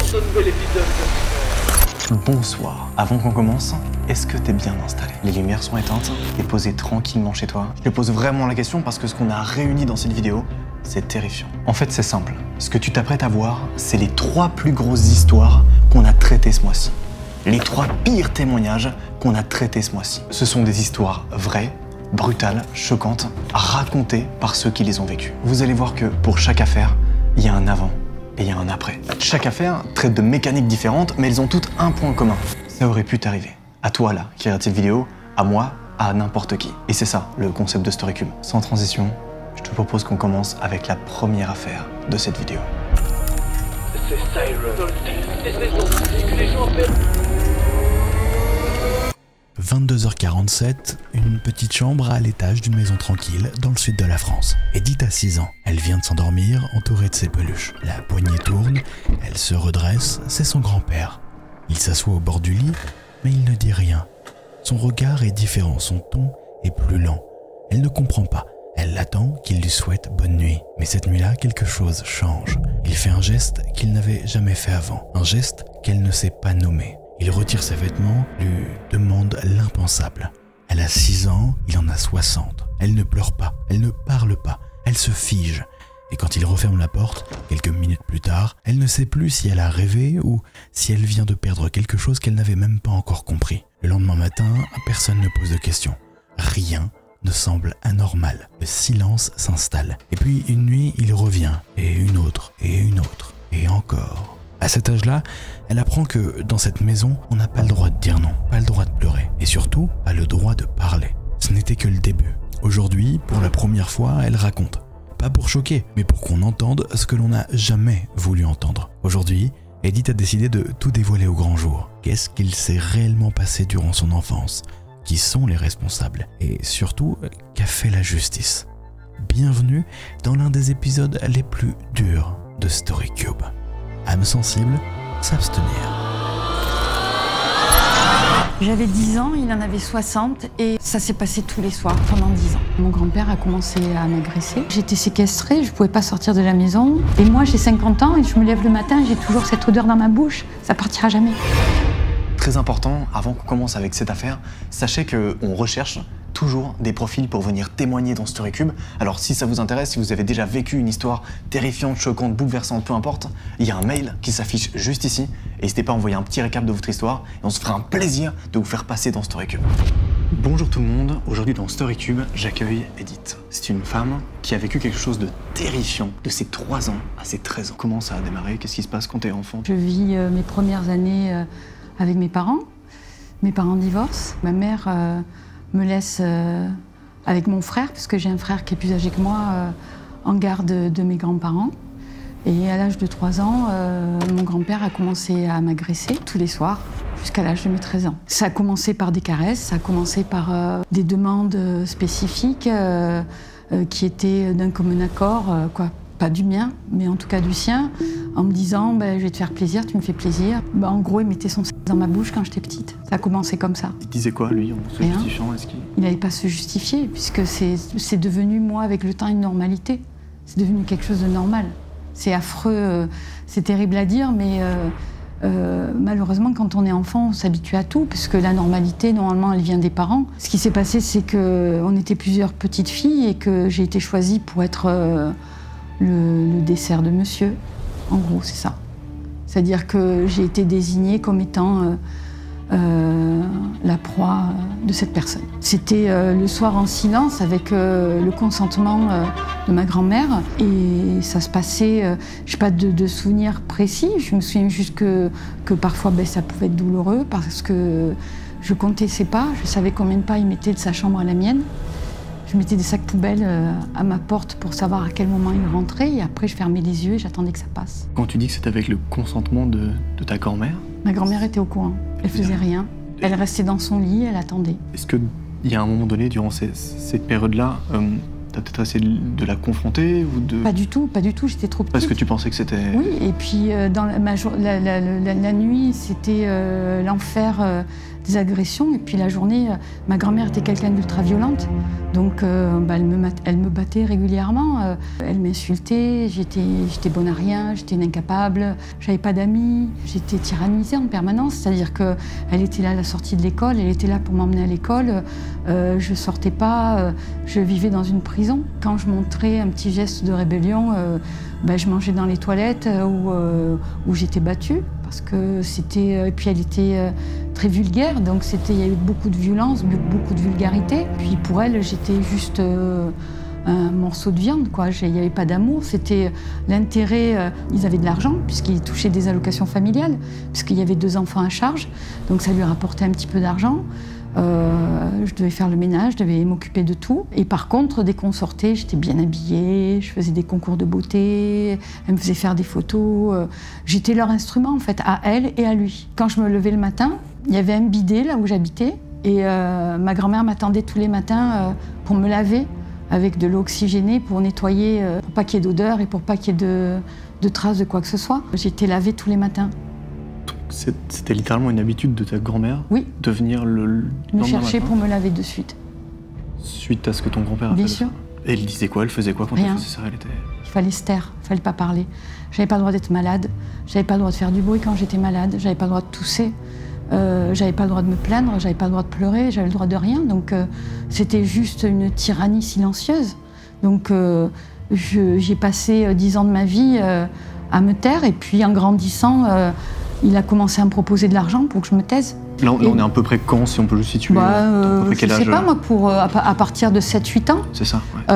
ce nouvel épisode. Bonsoir. Avant qu'on commence, est-ce que t'es bien installé? Les lumières sont éteintes? T'es posé tranquillement chez toi? Je te pose vraiment la question parce que ce qu'on a réuni dans cette vidéo, c'est terrifiant. En fait, c'est simple. Ce que tu t'apprêtes à voir, c'est les 3 plus grosses histoires qu'on a traitées ce mois-ci. Les 3 pires témoignages qu'on a traités ce mois-ci. Ce sont des histoires vraies, brutales, choquantes, racontées par ceux qui les ont vécues. Vous allez voir que pour chaque affaire, il y a un avant et il y a un après. Chaque affaire traite de mécaniques différentes, mais elles ont toutes un point commun. Ça aurait pu t'arriver. À toi, là, qui regarde cette vidéo, à moi, à n'importe qui. Et c'est ça, le concept de Storycube. Sans transition, je te propose qu'on commence avec la première affaire de cette vidéo. C'est Siren. Que les gens appellent. 22h47, une petite chambre à l'étage d'une maison tranquille dans le sud de la France. Edith a 6 ans. Elle vient de s'endormir entourée de ses peluches. La poignée tourne, elle se redresse, c'est son grand-père. Il s'assoit au bord du lit, mais il ne dit rien. Son regard est différent, son ton est plus lent. Elle ne comprend pas. Elle attend qu'il lui souhaite bonne nuit. Mais cette nuit-là, quelque chose change. Il fait un geste qu'il n'avait jamais fait avant. Un geste qu'elle ne sait pas nommer. Il retire ses vêtements, lui demande l'impensable. Elle a 6 ans, il en a 60. Elle ne pleure pas, elle ne parle pas, elle se fige. Et quand il referme la porte, quelques minutes plus tard, elle ne sait plus si elle a rêvé ou si elle vient de perdre quelque chose qu'elle n'avait même pas encore compris. Le lendemain matin, personne ne pose de questions. Rien ne semble anormal. Le silence s'installe. Et puis une nuit, il revient, et une autre, et encore. À cet âge-là, elle apprend que dans cette maison, on n'a pas le droit de dire non, pas le droit de pleurer, et surtout, pas le droit de parler. Ce n'était que le début. Aujourd'hui, pour la première fois, elle raconte. Pas pour choquer, mais pour qu'on entende ce que l'on n'a jamais voulu entendre. Aujourd'hui, Edith a décidé de tout dévoiler au grand jour. Qu'est-ce qu'il s'est réellement passé durant son enfance? Qui sont les responsables? Et surtout, qu'a fait la justice? Bienvenue dans l'un des épisodes les plus durs de Storycube. Âme sensible, s'abstenir. J'avais 10 ans, il en avait 60 et ça s'est passé tous les soirs pendant 10 ans. Mon grand-père a commencé à m'agresser. J'étais séquestrée, je ne pouvais pas sortir de la maison. Et moi, j'ai 50 ans et je me lève le matin, j'ai toujours cette odeur dans ma bouche. Ça partira jamais. Très important, avant qu'on commence avec cette affaire, sachez qu'on recherche toujours des profils pour venir témoigner dans Storycube. Alors si ça vous intéresse, si vous avez déjà vécu une histoire terrifiante, choquante, bouleversante, peu importe, il y a un mail qui s'affiche juste ici. N'hésitez pas à envoyer un petit récap de votre histoire et on se fera un plaisir de vous faire passer dans Storycube. Bonjour tout le monde, aujourd'hui dans Storycube, j'accueille Edith. C'est une femme qui a vécu quelque chose de terrifiant de ses 3 ans à ses 13 ans. Comment ça a démarré? Qu'est-ce qui se passe quand t'es enfant? Je vis mes premières années avec mes parents. Mes parents divorcent. Ma mère me laisse avec mon frère, parce que j'ai un frère qui est plus âgé que moi, en garde de mes grands-parents. Et à l'âge de 3 ans, mon grand-père a commencé à m'agresser tous les soirs, jusqu'à l'âge de mes 13 ans. Ça a commencé par des caresses, ça a commencé par des demandes spécifiques qui étaient d'un commun accord, quoi. Pas du mien, mais en tout cas du sien, en me disant je vais te faire plaisir, tu me fais plaisir. En gros, il mettait son dans ma bouche quand j'étais petite. Ça a commencé comme ça. Il disait quoi, lui, en se justifiant? Il n'allait pas se justifier, puisque c'est devenu, moi, avec le temps, une normalité. C'est devenu quelque chose de normal. C'est affreux, c'est terrible à dire, mais malheureusement, quand on est enfant, on s'habitue à tout, puisque la normalité, normalement, elle vient des parents. Ce qui s'est passé, c'est qu'on était plusieurs petites filles et que j'ai été choisie pour être le dessert de monsieur. En gros, c'est ça. C'est-à-dire que j'ai été désignée comme étant la proie de cette personne. C'était le soir en silence avec le consentement de ma grand-mère et ça se passait, je n'ai pas de souvenirs précis, je me souviens juste que parfois ça pouvait être douloureux parce que je comptais ses pas, je savais combien de pas il mettait de sa chambre à la mienne. Je mettais des sacs poubelles à ma porte pour savoir à quel moment il rentrait et après je fermais les yeux et j'attendais que ça passe. Quand tu dis que c'était avec le consentement de ta grand-mère? Ma grand-mère était au courant, elle faisait rien. Elle restait dans son lit, elle attendait. Est-ce qu'il y a un moment donné, durant cette période-là, t'as peut-être essayé de la confronter ou de... Pas du tout, j'étais trop petite. Parce que tu pensais que c'était... Oui, et puis dans la nuit, c'était l'enfer. des agressions. Et puis la journée, ma grand-mère était quelqu'un d'ultra violente. Donc elle me battait régulièrement. Elle m'insultait, j'étais bonne à rien, j'étais une incapable, j'avais pas d'amis, j'étais tyrannisée en permanence. C'est-à-dire qu'elle était là à la sortie de l'école, elle était là pour m'emmener à l'école. Je sortais pas, je vivais dans une prison. Quand je montrais un petit geste de rébellion, je mangeais dans les toilettes où j'étais battue. Parce que c'était... Et puis elle était très vulgaire, donc il y a eu beaucoup de violence, beaucoup de vulgarité. Puis pour elle, j'étais juste un morceau de viande, quoi. Il n'y avait pas d'amour, c'était l'intérêt... ils avaient de l'argent, puisqu'ils touchaient des allocations familiales, puisqu'il y avait 2 enfants à charge, donc ça lui rapportait un petit peu d'argent. Je devais faire le ménage, je devais m'occuper de tout. Et par contre, dès qu'on sortait, j'étais bien habillée, je faisais des concours de beauté, elle me faisait faire des photos. J'étais leur instrument, en fait, à elle et à lui. Quand je me levais le matin, il y avait un bidet là où j'habitais. Et ma grand-mère m'attendait tous les matins pour me laver avec de l'eau oxygénée, pour nettoyer, pour pas qu'il y ait d'odeur et pour pas qu'il y ait de traces de quoi que ce soit. J'étais lavée tous les matins. C'était littéralement une habitude de ta grand-mère, oui, de venir le me chercher pour me laver de suite. Suite à ce que ton grand-père a fait. Bien sûr. Et elle disait quoi? Elle faisait quoi quand Rien. elle faisait ça? Il fallait se taire, il fallait pas parler. J'avais pas le droit d'être malade, j'avais pas le droit de faire du bruit quand j'étais malade, j'avais pas le droit de tousser, j'avais pas le droit de me plaindre, j'avais pas le droit de pleurer, j'avais le droit de rien. Donc c'était juste une tyrannie silencieuse. Donc j'ai passé 10 ans de ma vie à me taire, et puis en grandissant, il a commencé à me proposer de l'argent pour que je me taise. Là, on est à peu près quand, si on peut le situer? À peu près quel âge? Je sais pas, moi, à partir de 7-8 ans. C'est ça, ouais.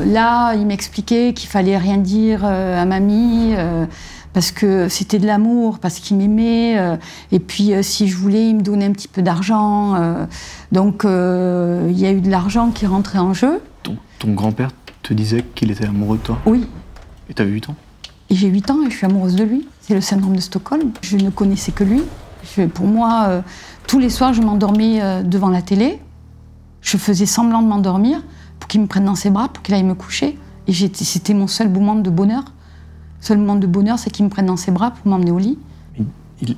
Là, il m'expliquait qu'il fallait rien dire à mamie, parce que c'était de l'amour, parce qu'il m'aimait. Et puis, si je voulais, il me donnait un petit peu d'argent. Donc, il y a eu de l'argent qui rentrait en jeu. Ton grand-père te disait qu'il était amoureux de toi? Oui. Et t'avais 8 ans? Et j'ai 8 ans et je suis amoureuse de lui. C'est le syndrome de Stockholm. Je ne connaissais que lui. Pour moi, tous les soirs, je m'endormais devant la télé. Je faisais semblant de m'endormir pour qu'il me prenne dans ses bras, pour qu'il aille me coucher. Et c'était mon seul moment de bonheur. Le seul moment de bonheur, c'est qu'il me prenne dans ses bras pour m'emmener au lit.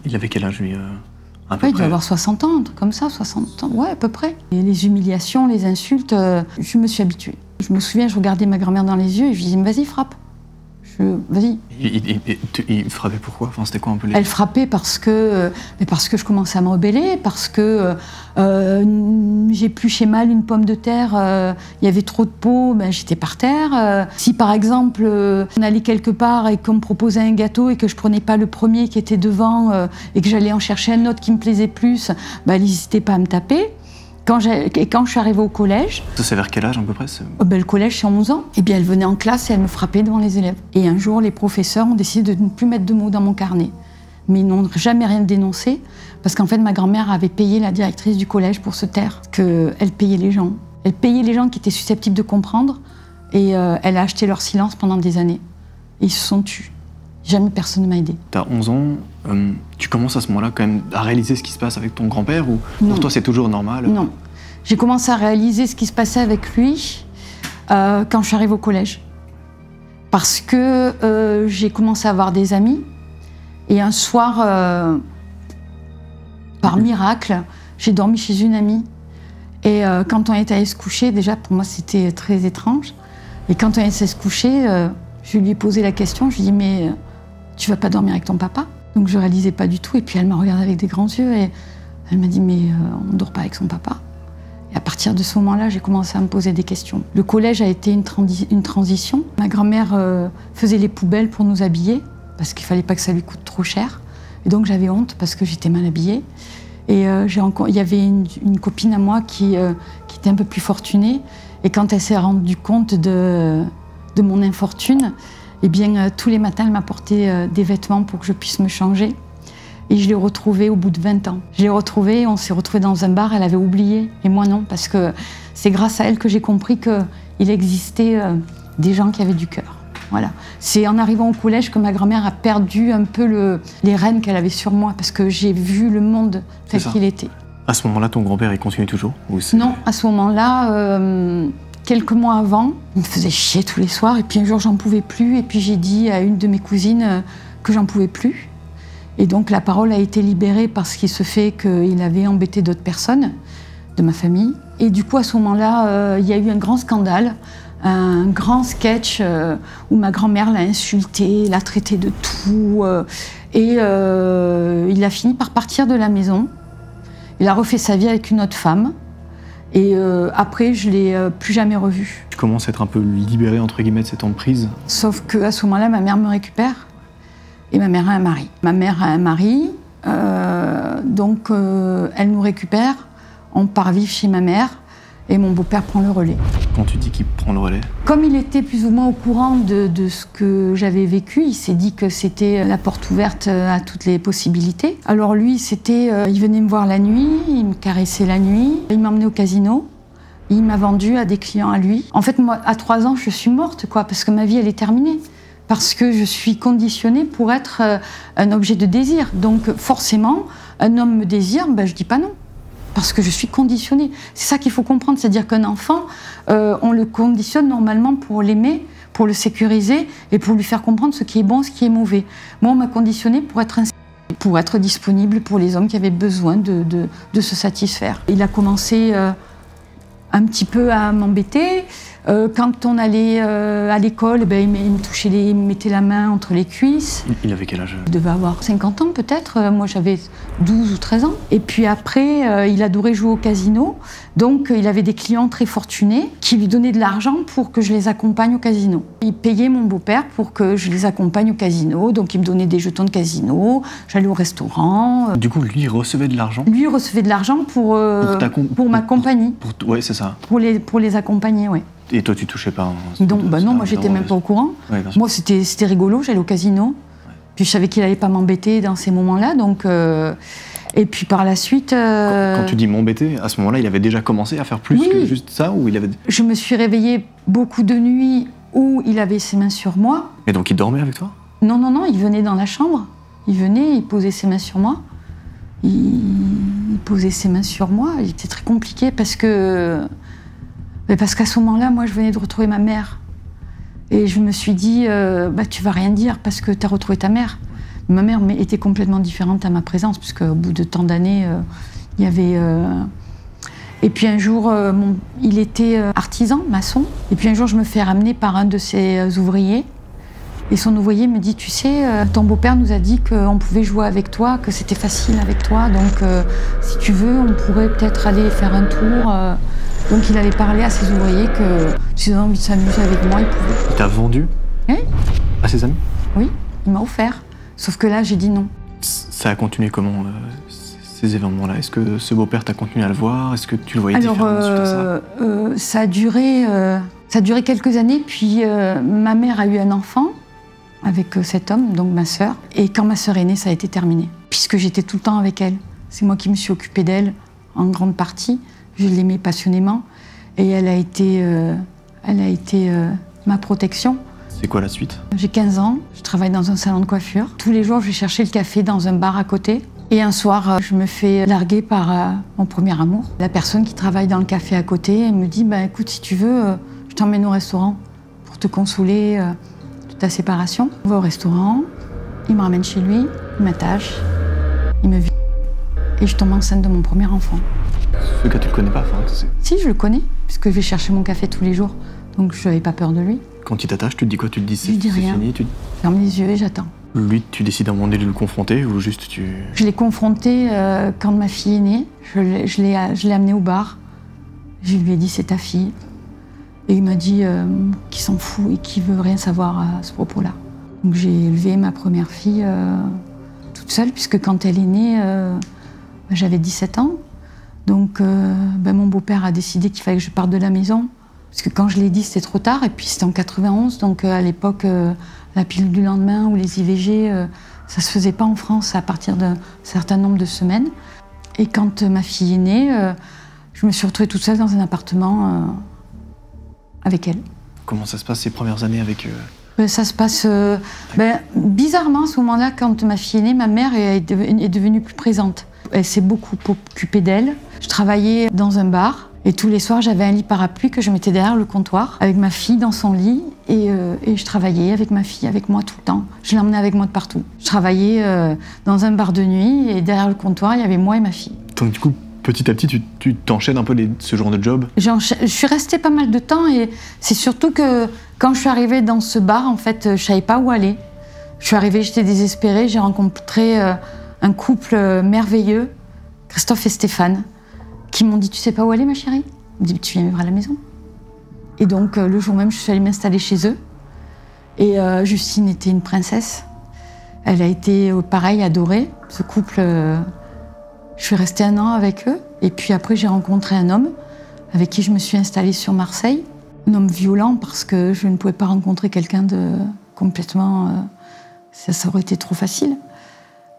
Il avait quel âge, lui? Il devait avoir 60 ans, un truc comme ça, 60 ans, ouais, à peu près. Et les humiliations, les insultes, je me suis habituée. Je me souviens, je regardais ma grand-mère dans les yeux et je lui disais, vas-y, frappe. Vas-y. Il frappait pourquoi? Enfin, c'était quoi un peu les... Elle frappait parce que je commençais à me rebeller, parce que j'épluchais mal une pomme de terre, il y avait trop de peau, j'étais par terre. Si par exemple on allait quelque part et qu'on me proposait un gâteau et que je prenais pas le premier qui était devant et que j'allais en chercher un autre qui me plaisait plus, elle n'hésitait pas à me taper. Quand je suis arrivée au collège... Ça, c'est vers quel âge à peu près? Le collège, c'est 11 ans. Et bien, elle venait en classe et elle me frappait devant les élèves. Et un jour, les professeurs ont décidé de ne plus mettre de mots dans mon carnet. Mais ils n'ont jamais rien dénoncé, parce qu'en fait, ma grand-mère avait payé la directrice du collège pour se taire. Elle payait les gens. Elle payait les gens qui étaient susceptibles de comprendre, et elle a acheté leur silence pendant des années. Et ils se sont tus. Jamais personne ne m'a aidée. T'as 11 ans, tu commences à ce moment-là quand même à réaliser ce qui se passe avec ton grand-père, ou non. Pour toi c'est toujours normal? Non. J'ai commencé à réaliser ce qui se passait avec lui quand je suis arrivée au collège. Parce que j'ai commencé à avoir des amis, et un soir, par miracle, j'ai dormi chez une amie. Et quand on était allé se coucher, déjà pour moi c'était très étrange, et quand on était allé se coucher, je lui ai posé la question, je lui ai dit, mais tu vas pas dormir avec ton papa? Donc je réalisais pas du tout, et puis elle m'a regardé avec des grands yeux, et elle m'a dit, mais on dort pas avec son papa. Et à partir de ce moment-là, j'ai commencé à me poser des questions. Le collège a été une transition. Ma grand-mère faisait les poubelles pour nous habiller, parce qu'il fallait pas que ça lui coûte trop cher. Et donc j'avais honte, parce que j'étais mal habillée. Et il y avait une copine à moi qui était un peu plus fortunée, et quand elle s'est rendue compte de mon infortune, eh bien, tous les matins, elle m'apportait des vêtements pour que je puisse me changer. Et je l'ai retrouvée au bout de 20 ans. Je l'ai retrouvée, on s'est retrouvés dans un bar, elle avait oublié, et moi non, parce que c'est grâce à elle que j'ai compris qu'il existait des gens qui avaient du cœur. Voilà. C'est en arrivant au collège que ma grand-mère a perdu un peu les rênes qu'elle avait sur moi, parce que j'ai vu le monde tel qu'il était. À ce moment-là, ton grand-père, il continue toujours? Non, à ce moment-là... Quelques mois avant, il me faisait chier tous les soirs, et puis un jour j'en pouvais plus, et puis j'ai dit à une de mes cousines que j'en pouvais plus. Et donc la parole a été libérée parce qu'il se fait qu'il avait embêté d'autres personnes de ma famille. Et du coup, à ce moment-là, il y a eu un grand scandale, un grand sketch où ma grand-mère l'a insulté, l'a traité de tout. Et il a fini par partir de la maison. Il a refait sa vie avec une autre femme. Et après, je ne l'ai plus jamais revu. Tu commences à être un peu libérée, entre guillemets, de cette emprise. Sauf qu'à ce moment-là, ma mère me récupère. Et ma mère a un mari. Ma mère a un mari, donc elle nous récupère, on part vivre chez ma mère et mon beau-père prend le relais. Quand tu dis qu'il prend le relais? Comme il était plus ou moins au courant de ce que j'avais vécu, il s'est dit que c'était la porte ouverte à toutes les possibilités. Alors lui, il venait me voir la nuit, il me caressait la nuit, il m'emmenait au casino. Il m'a vendu à des clients à lui. En fait, moi, à 3 ans, je suis morte, quoi, parce que ma vie, elle est terminée. Parce que je suis conditionnée pour être un objet de désir. Donc forcément, un homme me désire, ben, je dis pas non. Parce que je suis conditionnée. C'est ça qu'il faut comprendre, c'est-à-dire qu'un enfant, on le conditionne normalement pour l'aimer, pour le sécuriser et pour lui faire comprendre ce qui est bon, ce qui est mauvais. Moi, on m'a conditionnée pour être disponible pour les hommes qui avaient besoin de se satisfaire. Il a commencé un petit peu à m'embêter. Quand on allait à l'école, ben, il me mettait la main entre les cuisses. Il avait quel âge? Il devait avoir 50 ans peut-être, moi j'avais 12 ou 13 ans. Et puis après, il adorait jouer au casino, donc il avait des clients très fortunés qui lui donnaient de l'argent pour que je les accompagne au casino. Il payait mon beau-père pour que je les accompagne au casino, donc il me donnait des jetons de casino, j'allais au restaurant. Du coup, lui, il recevait de l'argent? Lui, il recevait de l'argent pour ma compagnie. Ouais, c'est ça. Pour les accompagner, oui. Et toi, tu touchais pas? Donc, bah non, moi, j'étais même pas au courant. Ouais, moi, c'était rigolo, j'allais au casino. Ouais. Puis je savais qu'il allait pas m'embêter dans ces moments-là, donc... Et puis par la suite... Quand tu dis m'embêter, à ce moment-là, il avait déjà commencé à faire plus que juste ça, ou il avait... Je me suis réveillée beaucoup de nuits où il avait ses mains sur moi. Et donc il dormait avec toi? Non, non, non, il venait dans la chambre. Il venait, il posait ses mains sur moi. Il posait ses mains sur moi. C'était très compliqué parce qu'à ce moment-là, moi, je venais de retrouver ma mère. Et je me suis dit, bah, tu vas rien dire parce que tu as retrouvé ta mère. Ma mère était complètement différente à ma présence, puisqu'au bout de tant d'années, il y avait... Et puis un jour, il était artisan, maçon. Et puis un jour, je me fais ramener par un de ses ouvriers. Et son ouvrier me dit, tu sais, ton beau-père nous a dit qu'on pouvait jouer avec toi, que c'était facile avec toi. Donc, si tu veux, on pourrait peut-être aller faire un tour. Donc, il avait parlé à ses ouvriers que s'ils avaient envie de s'amuser avec moi, ils pouvaient. Il t'a vendu? Oui. À ses amis? Oui, il m'a offert. Sauf que là, j'ai dit non. Ça a continué comment, ces événements-là? Est-ce que ce beau-père t'a continué à le voir? Est-ce que tu le voyais différemment suite à ça? Ça a duré quelques années, puis ma mère a eu un enfant avec cet homme, donc ma sœur. Et quand ma sœur est née, ça a été terminé, puisque j'étais tout le temps avec elle. C'est moi qui me suis occupée d'elle, en grande partie. Je l'aimais passionnément, et elle a été ma protection. C'est quoi la suite? J'ai 15 ans, je travaille dans un salon de coiffure. Tous les jours, je vais chercher le café dans un bar à côté. Et un soir, je me fais larguer par mon premier amour. La personne qui travaille dans le café à côté, elle me dit, bah, écoute, si tu veux, je t'emmène au restaurant pour te consoler de ta séparation. On va au restaurant, il me ramène chez lui, il m'attache, il me vit. Et je tombe enceinte de mon premier enfant. Ce gars, tu le connais pas, enfin, tu sais. Si, je le connais, puisque je vais chercher mon café tous les jours. Donc je n'avais pas peur de lui. Quand il t'attache, tu te dis quoi? Tu te dis c'est rien. Fini? Je ferme les yeux et j'attends. Lui, tu décides à un moment donné de le confronter ou juste tu... Je l'ai confronté quand ma fille est née. Je l'ai amenée au bar. Je lui ai dit c'est ta fille. Et il m'a dit qu'il s'en fout et qu'il veut rien savoir à ce propos-là. Donc j'ai élevé ma première fille toute seule, puisque quand elle est née, j'avais 17 ans. Donc mon beau-père a décidé qu'il fallait que je parte de la maison. Parce que quand je l'ai dit, c'était trop tard, et puis c'était en 91, donc à l'époque, la pilule du lendemain ou les IVG, ça se faisait pas en France à partir d'un certain nombre de semaines. Et quand ma fille est née, je me suis retrouvée toute seule dans un appartement avec elle. Comment ça se passe ces premières années avec Ça se passe bizarrement à ce moment-là, quand ma fille est née, ma mère est devenue plus présente. Elle s'est beaucoup occupée d'elle. Je travaillais dans un bar. Et tous les soirs, j'avais un lit parapluie que je mettais derrière le comptoir, avec ma fille dans son lit, et je travaillais avec ma fille, avec moi tout le temps. Je l'emmenais avec moi de partout. Je travaillais dans un bar de nuit, et derrière le comptoir, il y avait moi et ma fille. Donc du coup, petit à petit, tu t'enchaînes un peu ce genre de job? Je suis restée pas mal de temps, et c'est surtout que quand je suis arrivée dans ce bar, en fait, je savais pas où aller. Je suis arrivée, j'étais désespérée, j'ai rencontré un couple merveilleux, Christophe et Stéphane, qui m'ont dit « Tu sais pas où aller, ma chérie ?» Ils m'ont dit « Tu viens vivre à la maison ?» Et donc, le jour même, je suis allée m'installer chez eux. Et Justine était une princesse. Elle a été, pareil, adorée. Ce couple, je suis restée 1 an avec eux. Et puis après, j'ai rencontré un homme avec qui je me suis installée sur Marseille. Un homme violent, parce que je ne pouvais pas rencontrer quelqu'un de complètement... ça aurait été trop facile.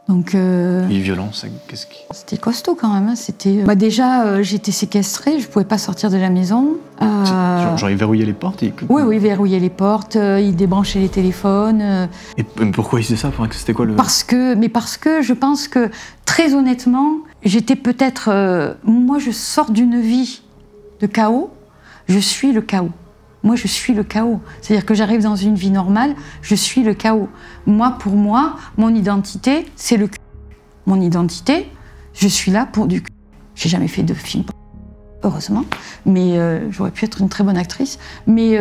Donc, Et violence, qu'est-ce qui... C'était costaud quand même. C'était déjà, j'étais séquestrée, je pouvais pas sortir de la maison. Genre il verrouillait les portes Oui, il verrouillait les portes, il débranchait les téléphones. Et pourquoi il faisait ça? C'était quoi le... Parce que je pense que, très honnêtement, j'étais peut-être... moi, je sors d'une vie de chaos, je suis le chaos. Moi, je suis le chaos. C'est-à-dire que j'arrive dans une vie normale, je suis le chaos. Moi, pour moi, mon identité, c'est le cul. Mon identité, je suis là pour du cul. J'ai jamais fait de film, heureusement, mais j'aurais pu être une très bonne actrice. Mais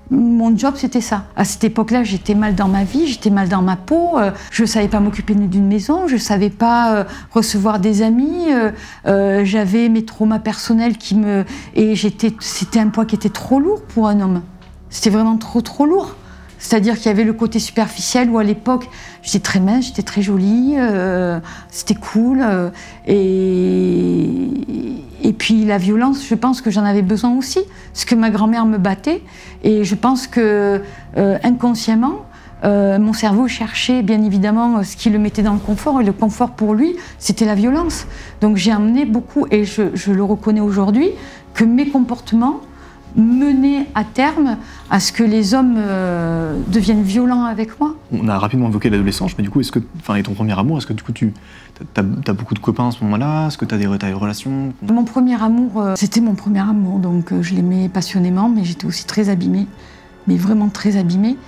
mon job, c'était ça. À cette époque-là, j'étais mal dans ma vie, j'étais mal dans ma peau. Je ne savais pas m'occuper d'une maison, je ne savais pas recevoir des amis. J'avais mes traumas personnels et c'était un poids qui était trop lourd pour un homme. C'était vraiment trop lourd. C'est-à-dire qu'il y avait le côté superficiel où à l'époque, j'étais très mince, j'étais très jolie, c'était cool. Et puis la violence, je pense que j'en avais besoin aussi, parce que ma grand-mère me battait. Et je pense que inconsciemment, mon cerveau cherchait bien évidemment ce qui le mettait dans le confort. Et le confort pour lui, c'était la violence. Donc j'ai amené beaucoup, et je le reconnais aujourd'hui, que mes comportements mener à terme à ce que les hommes deviennent violents avec moi. On a rapidement évoqué l'adolescence, mais du coup, et ton premier amour, est-ce que du coup tu as beaucoup de copains à ce moment-là? Est-ce que tu as des relations? Mon premier amour, c'était mon premier amour, donc je l'aimais passionnément, mais j'étais aussi très abîmée, mais vraiment très abîmée.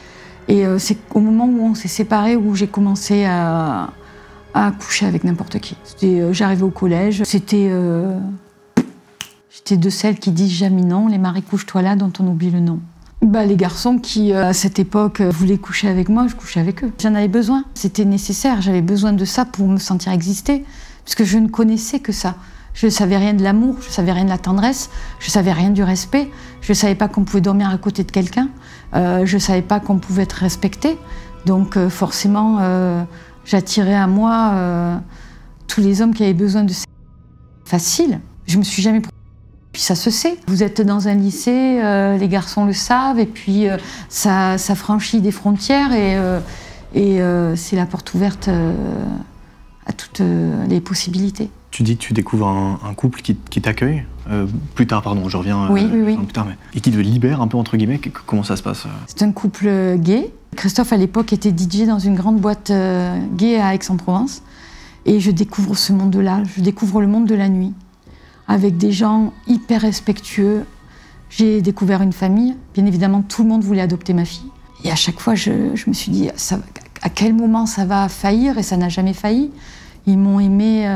Et c'est au moment où on s'est séparés où j'ai commencé à coucher avec n'importe qui. J'arrivais au collège, J'étais de celles qui disent jamais non, les maris couche-toi là dont on oublie le nom. Les garçons qui, à cette époque, voulaient coucher avec moi, je couchais avec eux. J'en avais besoin, c'était nécessaire, j'avais besoin de ça pour me sentir exister, puisque je ne connaissais que ça. Je ne savais rien de l'amour, je ne savais rien de la tendresse, je ne savais rien du respect, je ne savais pas qu'on pouvait dormir à côté de quelqu'un, je ne savais pas qu'on pouvait être respecté. Donc forcément, j'attirais à moi tous les hommes qui avaient besoin de ça. Facile, je me suis jamais... Puis ça se sait. Vous êtes dans un lycée, les garçons le savent, et puis ça franchit des frontières, et c'est la porte ouverte à toutes les possibilités. Tu dis que tu découvres un couple qui t'accueille, plus tard, pardon, je reviens oui. plus tard, et qui te libère un peu, entre guillemets. Comment ça se passe? C'est un couple gay. Christophe, à l'époque, était DJ dans une grande boîte gay à Aix-en-Provence, et je découvre ce monde-là, je découvre le monde de la nuit, avec des gens hyper respectueux. J'ai découvert une famille. Bien évidemment, tout le monde voulait adopter ma fille. Et à chaque fois, je me suis dit, à quel moment ça va faillir? Et ça n'a jamais failli. Ils m'ont aimée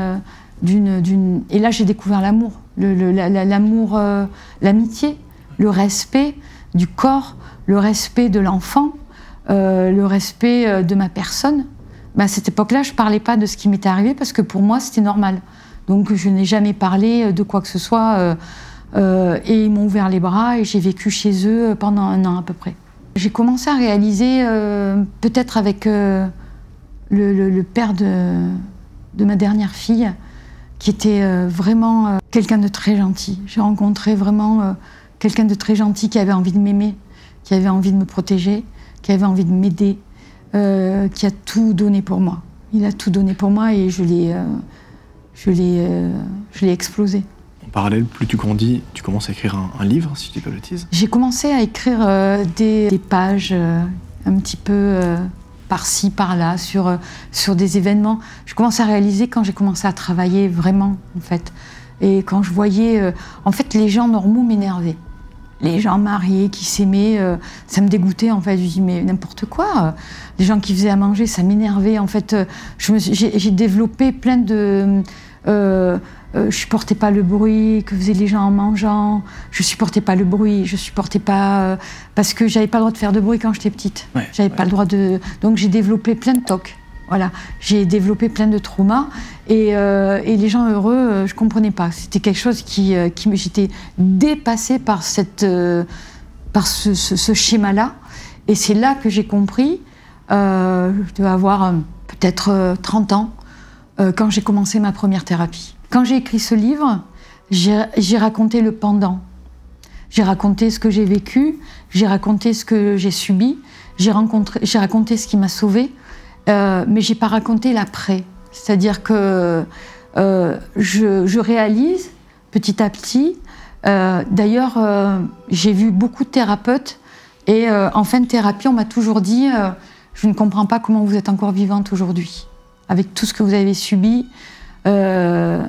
Et là, j'ai découvert l'amour. L'amour, l'amitié, le respect du corps, le respect de l'enfant, le respect de ma personne. À cette époque-là, je ne parlais pas de ce qui m'était arrivé parce que pour moi, c'était normal. Donc je n'ai jamais parlé de quoi que ce soit et ils m'ont ouvert les bras et j'ai vécu chez eux pendant 1 an à peu près. J'ai commencé à réaliser, peut-être avec le père de ma dernière fille, qui était vraiment quelqu'un de très gentil. J'ai rencontré vraiment quelqu'un de très gentil qui avait envie de m'aimer, qui avait envie de me protéger, qui avait envie de m'aider, qui a tout donné pour moi. Il a tout donné pour moi et je l'ai explosé. En parallèle, plus tu grandis, tu commences à écrire un livre, si je dis pas de bêtises. J'ai commencé à écrire des pages un petit peu par-ci, par-là, sur des événements. Je commence à réaliser quand j'ai commencé à travailler vraiment, en fait. Et quand je voyais... en fait, les gens normaux m'énervaient. Les gens mariés qui s'aimaient, ça me dégoûtait en fait. Je dis mais n'importe quoi. Les gens qui faisaient à manger, ça m'énervait. En fait, j'ai développé plein de... je supportais pas le bruit que faisaient les gens en mangeant. Je supportais pas le bruit. Je supportais pas... parce que j'avais pas le droit de faire de bruit quand j'étais petite. Ouais, j'avais pas le droit de... Donc j'ai développé plein de tocs. Voilà, j'ai développé plein de traumas et les gens heureux, je comprenais pas. C'était quelque chose qui j'étais dépassée par ce schéma-là. Et c'est là que j'ai compris, je devais avoir peut-être 30 ans, quand j'ai commencé ma première thérapie. Quand j'ai écrit ce livre, j'ai raconté le pendant. J'ai raconté ce que j'ai vécu, j'ai raconté ce que j'ai subi, j'ai raconté ce qui m'a sauvée. Mais j'ai pas raconté l'après. C'est-à-dire que je réalise petit à petit. D'ailleurs, j'ai vu beaucoup de thérapeutes et en fin de thérapie, on m'a toujours dit je ne comprends pas comment vous êtes encore vivante aujourd'hui, avec tout ce que vous avez subi. Me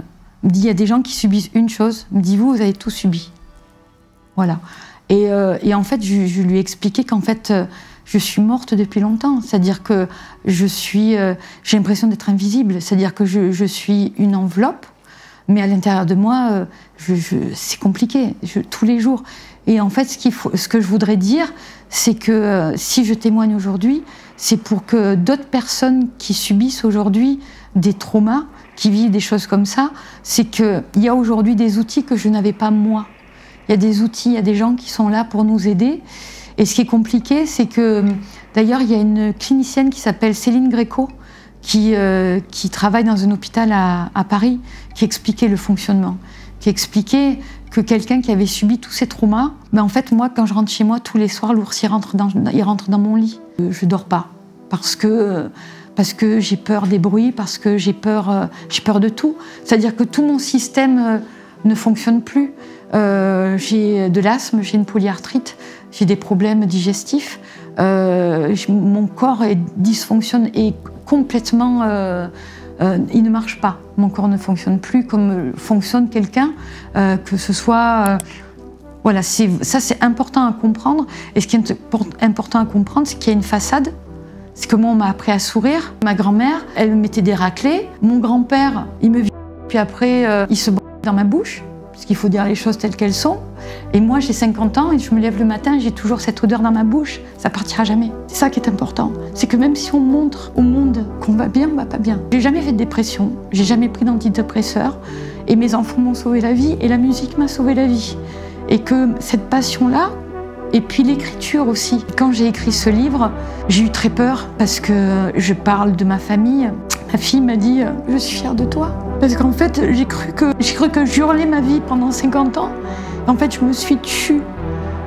dit il y a des gens qui subissent une chose. Me dit vous avez tout subi. Voilà. Et en fait, je lui ai expliqué qu'en fait je suis morte depuis longtemps, c'est-à-dire que j'ai l'impression d'être invisible, c'est-à-dire que je suis une enveloppe, mais à l'intérieur de moi, c'est compliqué, tous les jours. Et en fait, ce que je voudrais dire, c'est que si je témoigne aujourd'hui, c'est pour que d'autres personnes qui subissent aujourd'hui des traumas, qui vivent des choses comme ça, c'est qu'il y a aujourd'hui des outils que je n'avais pas moi. Il y a des outils, il y a des gens qui sont là pour nous aider. Et ce qui est compliqué, c'est que, d'ailleurs, il y a une clinicienne qui s'appelle Céline Gréco, qui travaille dans un hôpital à Paris, qui expliquait le fonctionnement, qui expliquait que quelqu'un qui avait subi tous ces traumas, ben en fait, moi, quand je rentre chez moi, tous les soirs, l'ours, il rentre dans mon lit. Je dors pas, parce que j'ai peur des bruits, parce que j'ai peur de tout. C'est-à-dire que tout mon système ne fonctionne plus. J'ai de l'asthme, j'ai une polyarthrite, j'ai des problèmes digestifs, mon corps dysfonctionne et complètement, il ne marche pas. Mon corps ne fonctionne plus comme fonctionne quelqu'un, que ce soit... voilà, ça c'est important à comprendre. Et ce qui est important à comprendre, c'est qu'il y a une façade. C'est que moi, on m'a appris à sourire. Ma grand-mère, elle me mettait des raclés. Mon grand-père, il me vit, puis après, il se brûle dans ma bouche. Parce qu'il faut dire les choses telles qu'elles sont. Et moi, j'ai 50 ans et je me lève le matin, j'ai toujours cette odeur dans ma bouche. Ça partira jamais. C'est ça qui est important. C'est que même si on montre au monde qu'on va bien, on va pas bien. J'ai jamais fait de dépression, j'ai jamais pris d'antidépresseurs. Et mes enfants m'ont sauvé la vie et la musique m'a sauvé la vie. Et que cette passion-là, et puis l'écriture aussi. Quand j'ai écrit ce livre, j'ai eu très peur parce que je parle de ma famille. Ma fille m'a dit « Je suis fière de toi ». Parce qu'en fait, j'ai cru que j'hurlais ma vie pendant 50 ans. En fait, je me suis tue.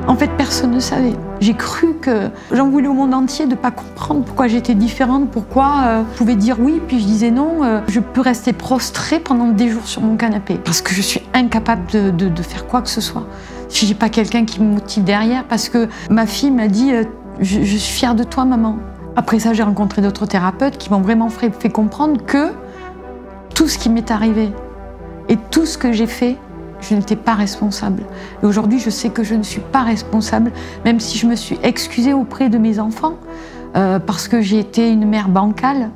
En fait, personne ne savait. J'ai cru que j'en voulais au monde entier de ne pas comprendre pourquoi j'étais différente, pourquoi je pouvais dire oui, puis je disais non. Je peux rester prostrée pendant des jours sur mon canapé parce que je suis incapable de faire quoi que ce soit. Si j'ai pas quelqu'un qui me motive derrière, parce que ma fille m'a dit je suis fière de toi, maman. Après ça, j'ai rencontré d'autres thérapeutes qui m'ont vraiment fait comprendre que tout ce qui m'est arrivé et tout ce que j'ai fait, je n'étais pas responsable. Et aujourd'hui, je sais que je ne suis pas responsable, même si je me suis excusée auprès de mes enfants, parce que j'ai été une mère bancale,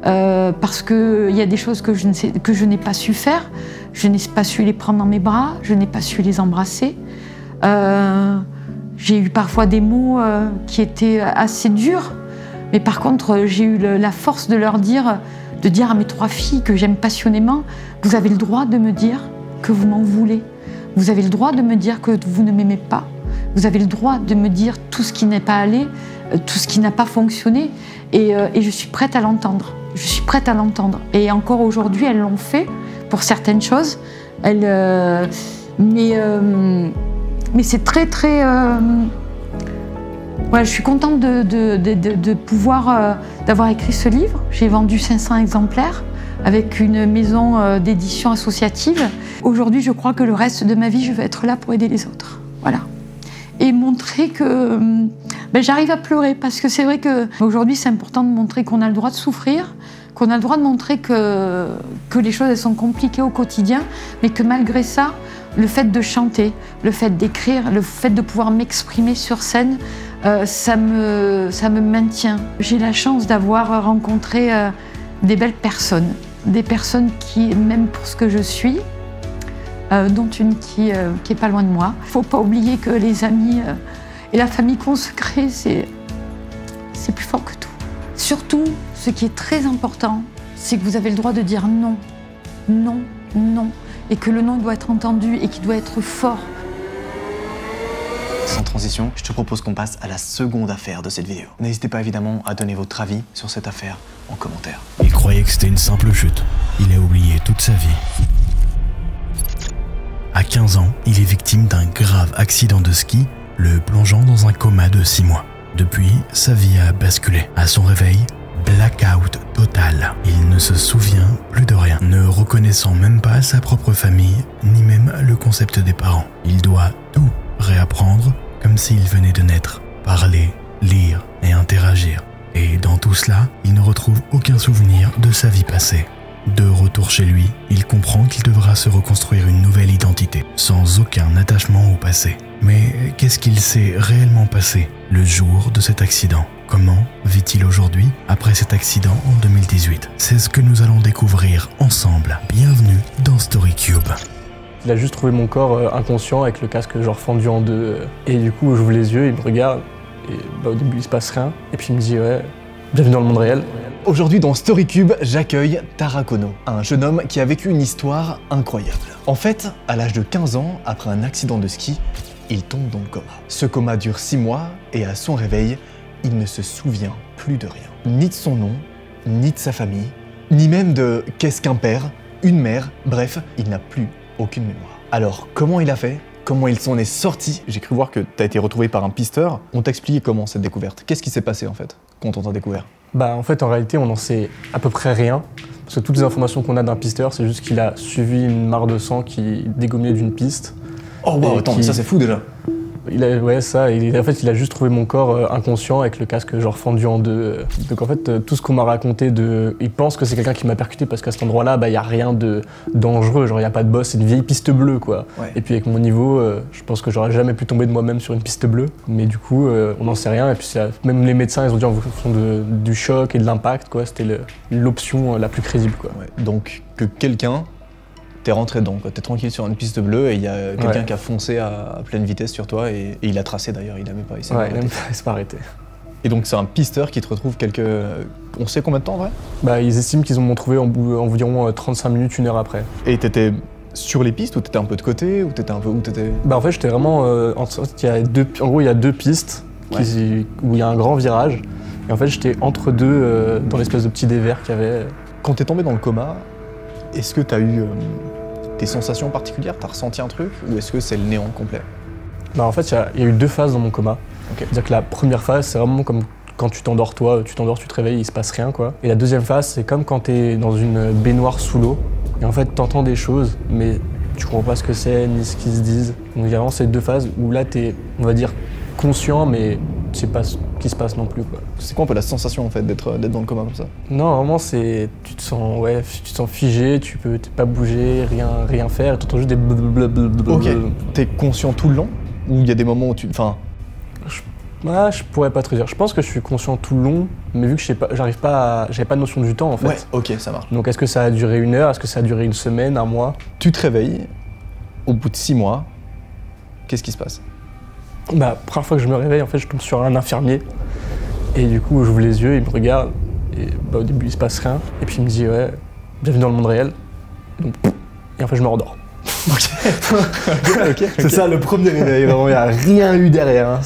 parce qu'il y a des choses que je n'ai pas su faire. Je n'ai pas su les prendre dans mes bras, je n'ai pas su les embrasser. J'ai eu parfois des mots qui étaient assez durs, mais par contre, j'ai eu la force de dire à mes 3 filles que j'aime passionnément, vous avez le droit de me dire que vous m'en voulez. Vous avez le droit de me dire que vous ne m'aimez pas. Vous avez le droit de me dire tout ce qui n'est pas allé, tout ce qui n'a pas fonctionné. Et je suis prête à l'entendre. Je suis prête à l'entendre. Et encore aujourd'hui, elles l'ont fait pour certaines choses. Mais c'est très, très... Ouais, je suis contente de pouvoir d'avoir écrit ce livre. J'ai vendu 500 exemplaires avec une maison d'édition associative. Aujourd'hui, je crois que le reste de ma vie, je vais être là pour aider les autres. Voilà. Et montrer que j'arrive à pleurer, parce que c'est vrai qu'aujourd'hui, c'est important de montrer qu'on a le droit de souffrir, qu'on a le droit de montrer que les choses elles sont compliquées au quotidien, mais que malgré ça, le fait de chanter, le fait d'écrire, le fait de pouvoir m'exprimer sur scène, ça me maintient. J'ai la chance d'avoir rencontré des belles personnes, des personnes qui, même pour ce que je suis, dont une qui est pas loin de moi. Il ne faut pas oublier que les amis et la famille qu'on se crée, c'est plus fort que tout. Surtout, ce qui est très important, c'est que vous avez le droit de dire non, non, non, et que le non doit être entendu et qu'il doit être fort. Sans transition, je te propose qu'on passe à la seconde affaire de cette vidéo. N'hésitez pas évidemment à donner votre avis sur cette affaire en commentaire. Il croyait que c'était une simple chute. Il a oublié toute sa vie. À 15 ans, il est victime d'un grave accident de ski, le plongeant dans un coma de 6 mois. Depuis, sa vie a basculé. À son réveil, blackout total. Il ne se souvient plus de rien, ne reconnaissant même pas sa propre famille, ni même le concept des parents. Il doit tout réapprendre comme s'il venait de naître. Parler, lire et interagir. Et dans tout cela, il ne retrouve aucun souvenir de sa vie passée. De retour chez lui, il comprend qu'il devra se reconstruire une nouvelle identité, sans aucun attachement au passé. Mais qu'est-ce qu'il s'est réellement passé le jour de cet accident? Comment vit-il aujourd'hui après cet accident en 2018? C'est ce que nous allons découvrir ensemble. Bienvenue dans StoryCube. Il a juste trouvé mon corps inconscient avec le casque genre fendu en deux. Et du coup, j'ouvre les yeux, il me regarde. Et au début, il se passe rien. Et puis il me dit ouais, bienvenue dans le monde réel. Aujourd'hui dans StoryCube, j'accueille Tara Kono, un jeune homme qui a vécu une histoire incroyable. En fait, à l'âge de 15 ans, après un accident de ski, il tombe dans le coma. Ce coma dure 6 mois et à son réveil, il ne se souvient plus de rien. Ni de son nom, ni de sa famille, ni même de qu'est-ce qu'un père, une mère, bref, il n'a plus aucune mémoire. Alors, comment il a fait? Comment il s'en est sorti? J'ai cru voir que tu as été retrouvé par un pisteur. On t'a expliqué comment cette découverte. Qu'est-ce qui s'est passé en fait, quand on t'a découvert? Bah en fait, en réalité, on n'en sait à peu près rien. Parce que toutes les informations qu'on a d'un pisteur, c'est juste qu'il a suivi une mare de sang qui dégommait d'une piste. Oh wow, attends, mais ça c'est fou déjà. Ouais, ça, en fait, il a juste trouvé mon corps inconscient avec le casque genre fendu en deux. Donc en fait, tout ce qu'on m'a raconté il pense que c'est quelqu'un qui m'a percuté parce qu'à cet endroit-là, bah, y a rien de dangereux, genre y a pas de boss, c'est une vieille piste bleue, quoi. Ouais. Et puis avec mon niveau, je pense que j'aurais jamais pu tomber de moi-même sur une piste bleue. Mais du coup, on n'en sait rien. Et puis même les médecins, ils ont dit en fonction du choc et de l'impact, quoi, c'était l'option la plus crédible, quoi. Ouais. Donc que quelqu'un... T'es rentré dedans, t'es tranquille sur une piste bleue et il y a quelqu'un qui a foncé à pleine vitesse sur toi et il a tracé d'ailleurs, il a même pas essayé. Ouais, il s'est pas arrêté. Et donc c'est un pisteur qui te retrouve On sait combien de temps en vrai? Bah ils estiment qu'ils m'ont trouvé environ 35 minutes, 1 heure après. Et t'étais sur les pistes ou t'étais un peu de côté ou t'étais un peu où t'étais? Bah en fait j'étais vraiment... en gros il y a 2 pistes où il y a un grand virage. Et en fait j'étais entre deux dans l'espèce de petit dévers qu'il y avait. Quand t'es tombé dans le coma, est-ce que t'as eu des sensations particulières? T'as ressenti un truc ou est-ce que c'est le néant complet? Bah en fait, il y a eu 2 phases dans mon coma. Okay. C'est-à-dire que la première phase, c'est vraiment comme quand tu t'endors toi, tu te réveilles, il se passe rien, quoi. Et la deuxième phase, c'est comme quand t'es dans une baignoire sous l'eau et en fait t'entends des choses, mais tu comprends pas ce que c'est ni ce qu'ils se disent. Donc il y a vraiment ces 2 phases où là t'es, on va dire, conscient, mais tu sais pas ce qui se passe non plus, quoi. C'est quoi un peu la sensation en fait d'être dans le coma comme ça? Non, vraiment tu te sens figé, tu peux pas bouger, rien faire, et t'entends juste des blablabla. Ok. T'es conscient tout le long ou il y a des moments où je pourrais pas te dire. Je pense que je suis conscient tout le long, mais vu que j'avais pas de notion du temps en fait. Ouais, ok, ça marche. Donc est-ce que ça a duré 1 heure? Est-ce que ça a duré 1 semaine, 1 mois? Tu te réveilles, au bout de 6 mois, qu'est-ce qui se passe? Bah, première fois que je me réveille, en fait, je tombe sur un infirmier. Et du coup, j'ouvre les yeux, il me regarde. Et bah, au début, il se passe rien. Et puis, il me dit, ouais, bienvenue dans le monde réel. Donc, et en fait, je me rendors. Okay. C'est ça, le premier réveil. Vraiment, il n'y a rien eu derrière. Hein.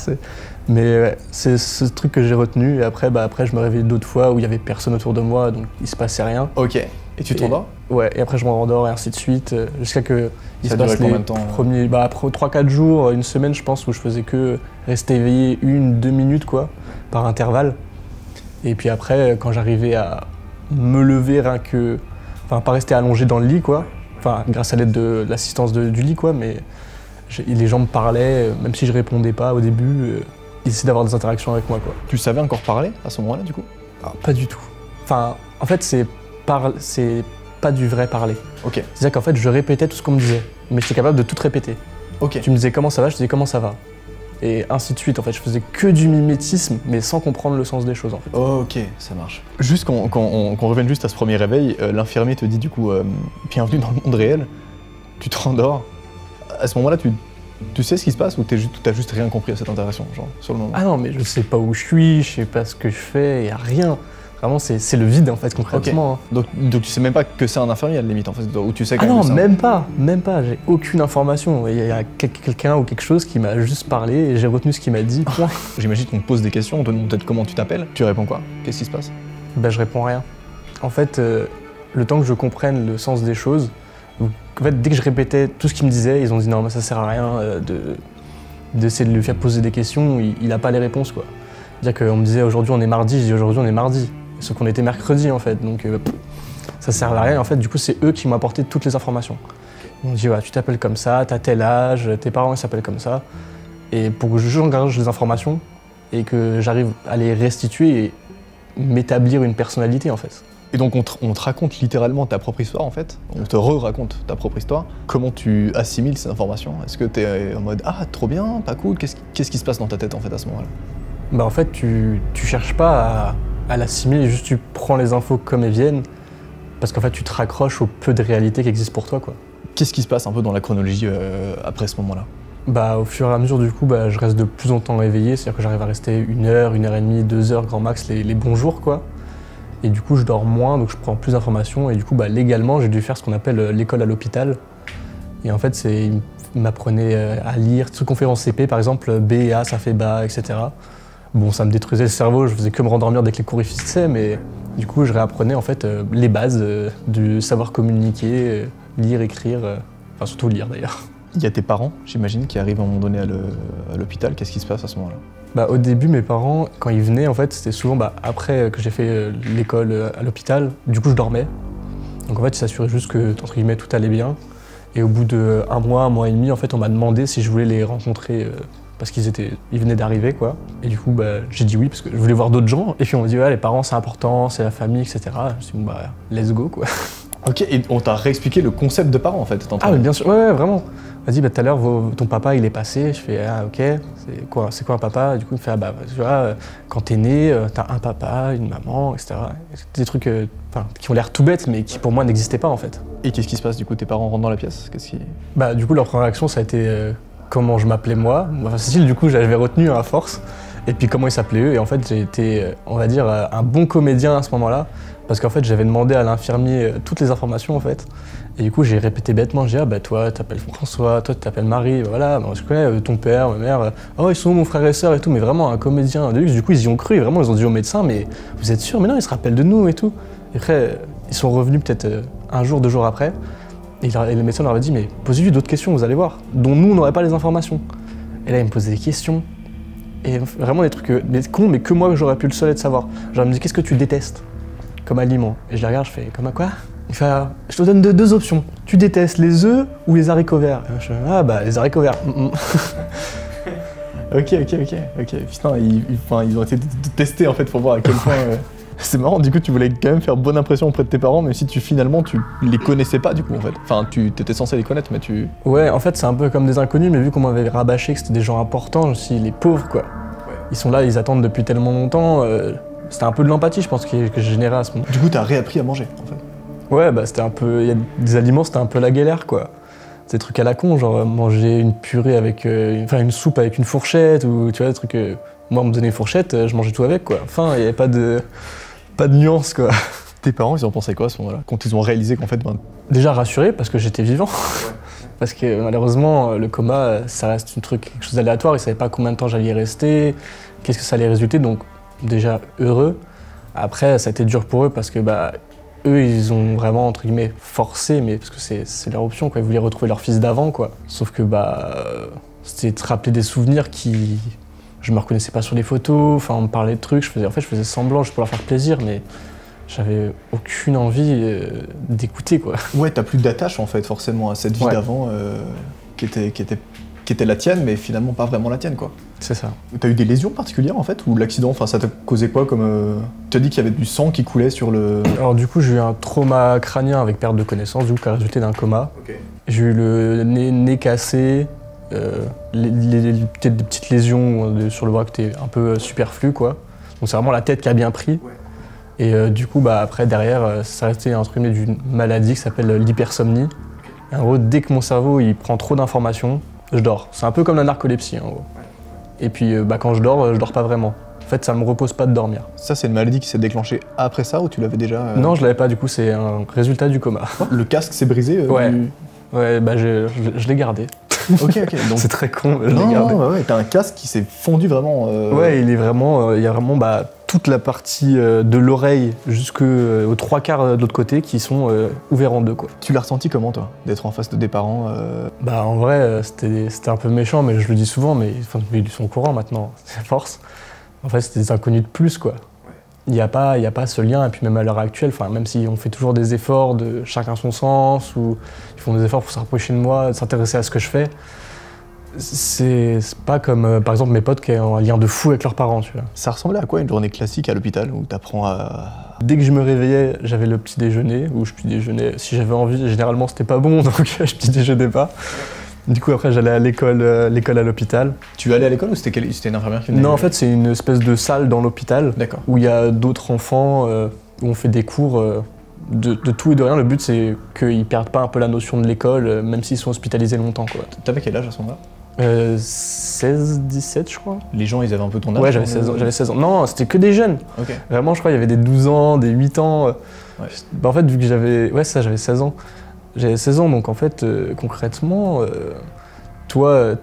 Mais ouais, c'est ce truc que j'ai retenu. Et après, je me réveille d'autres fois où il n'y avait personne autour de moi, donc il se passait rien. Ok. Et tu t'endors? Ouais, et après je me rendors et ainsi de suite, jusqu'à que il se passe combien de temps? Premiers, après 3-4 jours, 1 semaine je pense, où je faisais que rester éveillé 1-2 minutes quoi, par intervalle. Et puis après, quand j'arrivais à me lever, pas rester allongé dans le lit quoi, enfin grâce à l'aide de l'assistance du lit quoi, mais les gens me parlaient, même si je répondais pas au début, ils essayaient d'avoir des interactions avec moi quoi. Tu savais encore parler à ce moment-là du coup? Ah, pas du tout. Enfin, en fait c'est c'est pas du vrai parler. Ok, C'est-à-dire qu'en fait, je répétais tout ce qu'on me disait, mais j'étais capable de tout répéter. ok. Tu me disais comment ça va, je te disais comment ça va. Et ainsi de suite, en fait, je faisais que du mimétisme, mais sans comprendre le sens des choses, en fait. Ok, ça marche. Juste qu'on revienne juste à ce premier réveil, l'infirmier te dit du coup bienvenue dans le monde réel. Tu te rendors. À ce moment-là, tu sais ce qui se passe ou t'as juste rien compris à cette intervention, genre sur le moment? Ah non, mais je sais pas où je suis, je sais pas ce que je fais, y a rien. Vraiment, c'est le vide, en fait, concrètement. Donc tu sais même pas que c'est un infirmier à la limite en fait, ou tu sais quand Ah même non, que c'est même pas, j'ai aucune information. Il y a quelqu'un ou quelque chose qui m'a juste parlé et j'ai retenu ce qu'il m'a dit. Point. J'imagine qu'on te pose des questions, on te demande peut-être comment tu t'appelles. Tu réponds quoi? Qu'est-ce qui se passe? Ben, je réponds rien. En fait, le temps que je comprenne le sens des choses, en fait, dès que je répétais tout ce qu'ils me disaient, ils ont dit non, mais ça sert à rien d'essayer de lui faire poser des questions, il a pas les réponses, quoi. C'est-à-dire qu'on me disait aujourd'hui on est mardi, je dis aujourd'hui on est mardi. Sauf qu'on était mercredi, en fait, donc ça sert à rien. En fait, du coup, c'est eux qui m'ont apporté toutes les informations. Ils m'ont dit, ouais, tu t'appelles comme ça, t'as tel âge, tes parents ils s'appellent comme ça. Et pour que j'engage les informations et que j'arrive à les restituer et m'établir une personnalité, en fait. Et donc on te raconte littéralement ta propre histoire en fait, on te re-raconte ta propre histoire. Comment tu assimiles ces informations? Est-ce que t'es en mode ah trop bien, pas cool? Qu'est-ce qui se passe dans ta tête en fait à ce moment-là? Bah en fait tu cherches pas à l'assimiler, juste tu prends les infos comme elles viennent, parce qu'en fait tu te raccroches au peu de réalité qui existe pour toi, quoi. Qu'est-ce qui se passe un peu dans la chronologie après ce moment-là? Bah au fur et à mesure du coup je reste de plus en temps éveillé, c'est-à-dire que j'arrive à rester 1 heure, 1 heure et demie, 2 heures grand max les bons jours, quoi. Et du coup je dors moins, donc je prends plus d'informations et du coup légalement j'ai dû faire ce qu'on appelle l'école à l'hôpital. Et en fait ils m'apprenaient à lire, tout ce qu'on fait en CP par exemple, B et A ça fait bas, etc. Bon, ça me détruisait le cerveau, je faisais que me rendormir dès que les cours y finissaient, mais du coup, je réapprenais en fait les bases du savoir communiquer, lire, écrire, enfin surtout lire d'ailleurs. Il y a tes parents, j'imagine, qui arrivent à un moment donné à l'hôpital. Qu'est-ce qui se passe à ce moment-là? Bah, au début, mes parents, quand ils venaient, en fait, c'était souvent après que j'ai fait l'école à l'hôpital. Du coup, je dormais. Donc en fait, ils s'assuraient juste que, entre guillemets, tout allait bien. Et au bout de 1 mois et demi, en fait, on m'a demandé si je voulais les rencontrer parce qu'ils venaient d'arriver, quoi. Et du coup, j'ai dit oui parce que je voulais voir d'autres gens. Et puis on m'a dit ouais, les parents c'est important, c'est la famille, etc. Je me suis dit bon let's go, quoi. Ok, et on t'a réexpliqué le concept de parents en fait. Ah mais bien sûr, ouais vraiment. Vas-y, tout à l'heure ton papa il est passé. Je fais ah ok, c'est quoi un papa? Du coup il me fait ah tu vois, quand t'es né, t'as un papa, une maman, etc. Des trucs qui ont l'air tout bêtes mais qui pour moi n'existaient pas en fait. Et qu'est-ce qui se passe du coup? Tes parents rentrent dans la pièce? Du coup leur première réaction ça a été comment je m'appelais moi. Enfin, Cécile, du coup, j'avais retenu à force. Et puis comment ils s'appelaient eux. Et en fait, j'ai été, on va dire, un bon comédien à ce moment-là. Parce qu'en fait, j'avais demandé à l'infirmier toutes les informations, en fait. Et du coup, j'ai répété bêtement. J'ai dit, toi, t'appelles François, toi, tu t'appelles Marie. Voilà, je connais ton père, ma mère. Oh, ils sont mon frère et sœur et tout. Mais vraiment, un comédien de luxe. Du coup, ils y ont cru. Et vraiment, ils ont dit au médecin, mais vous êtes sûr? Mais non, ils se rappellent de nous et tout. Et après, ils sont revenus peut-être 1 jour, 2 jours après. Et le médecin leur avait dit, mais posez-lui d'autres questions, vous allez voir, dont nous, on n'aurait pas les informations. Et là, il me posait des questions, et vraiment des trucs cons, mais que moi, j'aurais pu le seul être savoir. Genre, il me dit, qu'est-ce que tu détestes comme aliment? Et je les regarde, je fais, comme à quoi? Il fait, je te donne 2 options, tu détestes les œufs ou les haricots verts? Et je fais, les haricots verts. Ok. Putain, ils ont été testés en fait pour voir à quel point... C'est marrant, du coup tu voulais quand même faire bonne impression auprès de tes parents, même si finalement tu les connaissais pas du coup en fait. Enfin, tu étais censé les connaître, mais tu... Ouais, en fait c'est un peu comme des inconnus, mais vu qu'on m'avait rabâché que c'était des gens importants, je me suis dit, les pauvres quoi. Ouais. Ils sont là, ils attendent depuis tellement longtemps, c'était un peu de l'empathie je pense que je générais à ce moment. Du coup t'as réappris à manger en fait. Ouais, c'était un peu... Il y a des aliments, c'était un peu la galère quoi. Des trucs à la con, genre manger une purée avec... une soupe avec une fourchette, ou tu vois, des trucs... Moi on me donnait une fourchette, je mangeais tout avec quoi. Enfin, il n'y avait pas de nuance quoi. Tes parents, ils en pensaient quoi à ce moment-là? Quand ils ont réalisé qu'en fait... Déjà rassurés parce que j'étais vivant. Ouais. Parce que malheureusement, le coma, ça reste quelque chose d'aléatoire. Ils savaient pas combien de temps j'allais y rester, qu'est-ce que ça allait résulter, donc déjà heureux. Après, ça a été dur pour eux parce que eux, ils ont vraiment, entre guillemets, forcé, mais parce que c'est leur option, quoi. Ils voulaient retrouver leur fils d'avant, quoi. Sauf que c'était de rappeler des souvenirs qui... Je me reconnaissais pas sur les photos, enfin on me parlait de trucs, je faisais semblant juste pour leur faire plaisir, mais j'avais aucune envie d'écouter quoi. Ouais, t'as plus d'attache en fait forcément à cette vie d'avant qui était qui était la tienne, mais finalement pas vraiment la tienne, quoi. C'est ça. T'as eu des lésions particulières, en fait, ou l'accident, enfin, ça t'a causé quoi comme... Tu as dit qu'il y avait du sang qui coulait sur le... Alors du coup, j'ai eu un trauma crânien avec perte de connaissance, du coup, qui a résulté d'un coma. Ok. J'ai eu le nez cassé, peut-être des petites lésions sur le bras qui étaient un peu superflues, quoi. Donc c'est vraiment la tête qui a bien pris. Ouais. Et du coup, bah, après, derrière, ça restait un truc d'une maladie qui s'appelle l'hypersomnie. En gros, dès que mon cerveau il prend trop d'informations, je dors. C'est un peu comme la narcolepsie, en gros. Et puis, bah, quand je dors pas vraiment. En fait, ça me repose pas de dormir. Ça, c'est une maladie qui s'est déclenchée après ça, ou tu l'avais déjà Non, je l'avais pas, du coup, c'est un résultat du coma. Le casque s'est brisé Ouais. Ouais, bah, je l'ai gardé. Ok, donc... C'est très con, mais je l'ai Non, gardé. non, ouais, t'as un casque qui s'est fondu vraiment... Ouais, il y a vraiment bah, toute la partie de l'oreille jusqu'aux 3/4 de l'autre côté qui sont ouverts en deux, quoi. Tu l'as ressenti comment, toi, d'être en face de tes parents Bah en vrai, c'était un peu méchant, mais je le dis souvent, mais ils sont au courant maintenant, c'est force. En fait, c'était des inconnus de plus, quoi. Il n'y a pas ce lien, et puis même à l'heure actuelle, même si on fait toujours des efforts de chacun son sens, ou ils font des efforts pour se rapprocher de moi, de s'intéresser à ce que je fais, c'est pas comme, par exemple, mes potes qui ont un lien de fou avec leurs parents, tu vois. Ça ressemblait à quoi une journée classique à l'hôpital, où t'apprends à... Dès que je me réveillais, j'avais le petit déjeuner, où je petit déjeunais si j'avais envie, généralement c'était pas bon, donc je petit déjeunais pas. Du coup, après, j'allais à l'école à l'hôpital. Tu allais à l'école ou c'était une infirmière qui venait? Non, en fait, c'est une espèce de salle dans l'hôpital. D'accord. Où il y a d'autres enfants, où on fait des cours de tout et de rien. Le but, c'est qu'ils perdent pas un peu la notion de l'école, même s'ils sont hospitalisés longtemps, quoi. T'avais quel âge à ce moment-là? 16, 17, je crois. Les gens, ils avaient un peu ton âge? Ouais, j'avais 16 ans. Non, c'était que des jeunes. Ok. Vraiment, je crois, il y avait des 12 ans, des 8 ans. Ouais. Bah, en fait, vu que j'avais... Ouais, ça, j'avais 16 ans. J'avais 16 ans, donc en fait, concrètement, toi,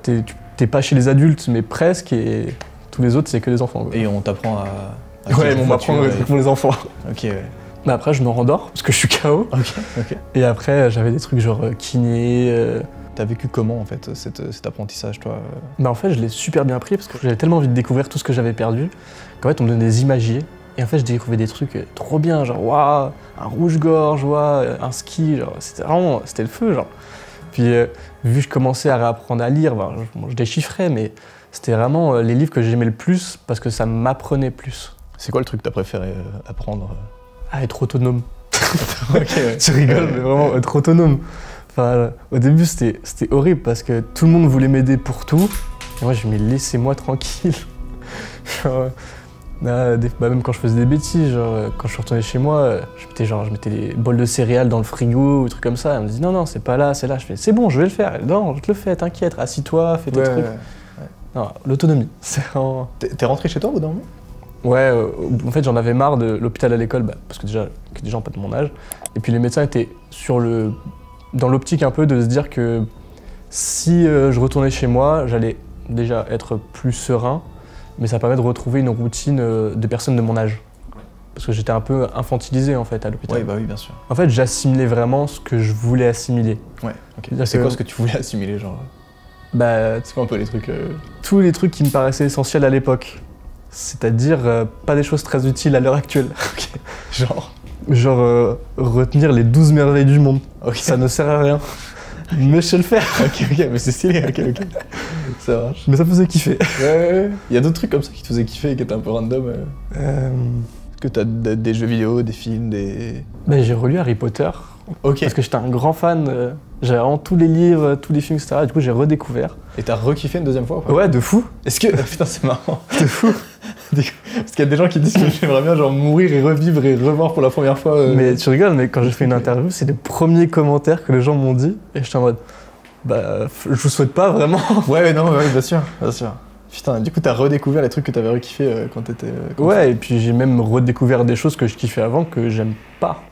t'es pas chez les adultes, mais presque, et tous les autres, c'est que des enfants, quoi. Et on t'apprend à Ouais, on m'apprend pour les enfants. Ok, ouais. Mais après, je me rendors, parce que je suis KO. Ok. Et après, j'avais des trucs genre kiné. T'as vécu comment, en fait, cet apprentissage, toi Bah en fait, je l'ai super bien pris, parce que j'avais tellement envie de découvrir tout ce que j'avais perdu, qu'en fait, on me donnait des imagiers. Et en fait, je découvrais des trucs trop bien, genre, waouh, un rouge-gorge, waouh, un ski, genre, c'était le feu, genre. Puis, vu que je commençais à réapprendre à lire, je déchiffrais, mais c'était vraiment les livres que j'aimais le plus, parce que ça m'apprenait plus. C'est quoi le truc que t'as préféré apprendre? À être autonome. Ok, ouais. Tu rigoles, mais vraiment, être autonome. Enfin, au début, c'était horrible, parce que tout le monde voulait m'aider pour tout, et moi, je me disais, laissez-moi tranquille. Genre, même quand je faisais des bêtises, genre, quand je suis retourné chez moi, je mettais des bols de céréales dans le frigo, ou des trucs comme ça. Elle me dit non, c'est pas là, c'est là. Je fais c'est bon, je vais le faire. Non, je te le fais, t'inquiète, assis-toi, fais tes trucs. Ouais. Non, l'autonomie, c'est vraiment... T'es rentré chez toi au bout d'un moment? Ouais, en fait j'en avais marre de l'hôpital à l'école, parce que déjà, des gens pas de mon âge. Et puis les médecins étaient dans l'optique un peu de se dire que si je retournais chez moi, j'allais déjà être plus serein, mais ça permet de retrouver une routine de personnes de mon âge. Parce que j'étais un peu infantilisé en fait à l'hôpital. Ouais, bah oui, bien sûr. En fait, j'assimilais vraiment ce que je voulais assimiler. Ouais, ok. C'est-à-dire C'est que- quoi ce que tu voulais assimiler, genre? Bah, C'est quoi un peu les trucs tous les trucs qui me paraissaient essentiels à l'époque. C'est-à-dire pas des choses très utiles à l'heure actuelle. Genre? Genre retenir les 12 merveilles du monde. Ok. Ça ne sert à rien. Mais je sais le faire. Ok, mais c'est stylé, ok. Ça marche. Mais ça faisait kiffer. Ouais. Il y a d'autres trucs comme ça qui te faisaient kiffer et qui étaient un peu random. Est-ce que t'as des jeux vidéo, des films, des... Bah, j'ai relu Harry Potter. Ok. Parce que j'étais un grand fan. J'avais vraiment tous les livres, tous les films, etc. Du coup, j'ai redécouvert. Et t'as rekiffé une deuxième fois ou pas? Ouais, de fou. Est-ce que... Putain, c'est marrant. De fou. Parce qu'il y a des gens qui disent que j'aimerais bien genre mourir et revivre et revoir pour la première fois. Mais tu rigoles, mais quand j'ai fait une interview, c'est les premiers commentaires que les gens m'ont dit. Et j'étais en mode, bah, je vous souhaite pas vraiment. Ouais, non, ouais, bien sûr. Putain, du coup, t'as redécouvert les trucs que t'avais rekiffé quand t'étais... Ouais, et puis j'ai même redécouvert des choses que je kiffais avant que j'aime pas.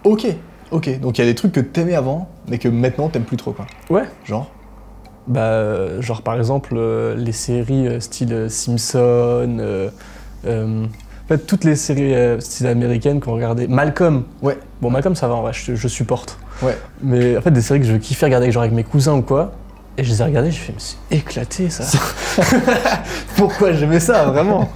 Ok. Donc il y a des trucs que t'aimais avant, mais que maintenant t'aimes plus trop, quoi. Ouais. Genre? Bah, genre par exemple, les séries style Simpson, en fait, toutes les séries style américaines qu'on regardait. Malcolm. Ouais. Bon, Malcolm, ça va, en vrai, je supporte. Ouais. Mais en fait, des séries que je kiffais regarder genre avec mes cousins ou quoi. Et je les ai regardées, j'ai fait, mais c'est éclaté ça. Pourquoi j'aimais ça, vraiment?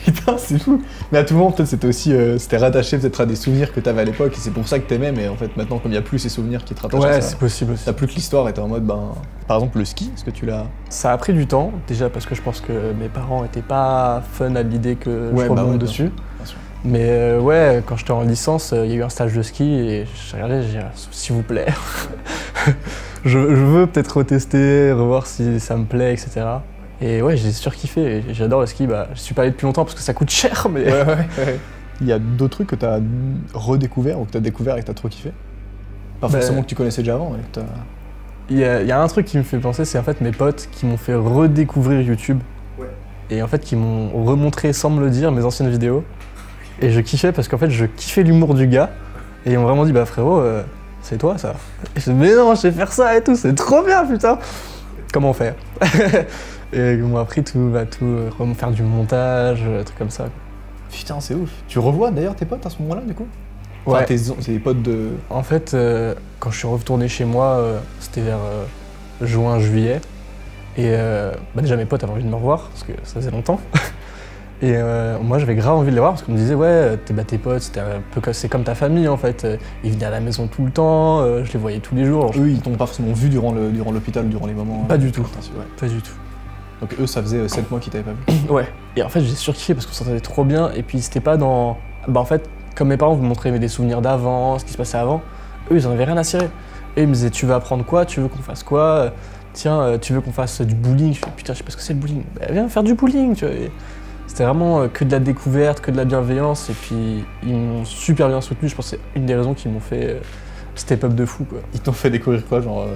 Putain, c'est fou. Mais à tout moment, peut-être c'était aussi c'était rattaché peut-être à des souvenirs que t'avais à l'époque et c'est pour ça que t'aimais, mais en fait maintenant comme il y a plus ces souvenirs qui te rattachent à Ouais, ça, c'est possible aussi. t'as plus que l'histoire et t'es en mode par exemple le ski, est-ce que tu l'as... Ça a pris du temps, déjà parce que je pense que mes parents étaient pas fun à l'idée que je remonte dessus. Bien sûr. Mais ouais, quand j'étais en licence, il y a eu un stage de ski et j'ai regardé, j'ai dit s'il vous plaît, je veux peut-être retester, revoir si ça me plaît, etc. Et ouais, j'ai surkiffé, et j'adore le ski. Bah, je suis pas allé depuis longtemps parce que ça coûte cher, mais... Ouais. Il y a d'autres trucs que t'as redécouvert ou que t'as découvert et que t'as trop kiffé? Pas forcément que tu connaissais déjà avant, mais que t'as... Il y a un truc qui me fait penser, c'est en fait mes potes qui m'ont fait redécouvrir YouTube. Ouais. Et en fait qui m'ont remontré sans me le dire mes anciennes vidéos. Et je kiffais parce qu'en fait je kiffais l'humour du gars. Et ils m'ont vraiment dit bah frérot, c'est toi ça. Et je dis mais non, je sais faire ça et tout, c'est trop bien putain. Comment faire? Et ils m'ont appris tout, faire du montage, des trucs comme ça. Putain, c'est ouf. Tu revois d'ailleurs tes potes à ce moment-là du coup? Ouais. Enfin, c'est des potes de... En fait, quand je suis retourné chez moi, c'était vers juin, juillet. Et bah déjà mes potes avaient envie de me revoir, parce que ça faisait longtemps. Et moi j'avais grave envie de les voir, parce qu'on me disait ouais, tes potes, c'est comme ta famille en fait. Ils venaient à la maison tout le temps, je les voyais tous les jours. Eux, ils t'ont pas forcément vu durant l'hôpital, durant les moments... Pas du tout. Ouais. Pas du tout. Donc eux, ça faisait 7 mois qu'ils t'avaient pas vu. Ouais. Et en fait, j'ai surkiffé parce qu'on s'entendait trop bien. Et puis c'était pas dans... Bah en fait, comme mes parents me montraient des souvenirs d'avant, ce qui se passait avant, eux, ils en avaient rien à cirer. Et ils me disaient, tu veux apprendre quoi? Tu veux qu'on fasse quoi? Tiens, tu veux qu'on fasse du bowling? Je fais, putain, je sais pas ce que c'est le bowling. Bah, viens faire du bowling, tu vois. Et c'était vraiment que de la découverte, que de la bienveillance. Et puis, ils m'ont super bien soutenu. Je pense que c'est une des raisons qui m'ont fait step up de fou, quoi. Ils t'ont fait découvrir quoi, genre...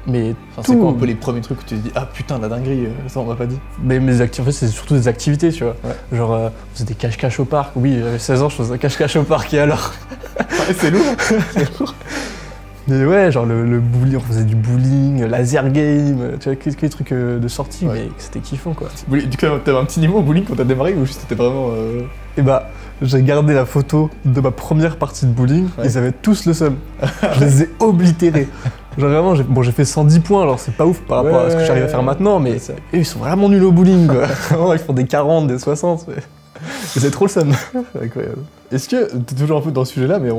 Mais c'est quoi un peu les premiers trucs où tu te dis ah putain la dinguerie, ça on m'a pas dit? Mais en fait c'est surtout des activités tu vois. Ouais. Genre on faisait des cache-cache au parc. Oui, j'avais 16 ans, je faisais un cache-cache au parc et alors ouais, c'est lourd, c'est lourd. Mais ouais, genre le bowling, on faisait du bowling, laser game, tu vois, quelques trucs de sortie, mais c'était kiffant quoi. Du coup t'avais un petit niveau au bowling quand t'as démarré ou juste t'étais vraiment... Et bah j'ai gardé la photo de ma première partie de bowling, ils avaient tous le seum. Je les ai oblitérés. Genre vraiment, j'ai fait 100 points, alors c'est pas ouf par rapport à ce que j'arrive à faire maintenant, mais eux, ils sont vraiment nuls au bowling quoi. Ils font des 40, des 60, mais c'est trop le seum. Incroyable. Est-ce que, t'es toujours un peu dans ce sujet-là, mais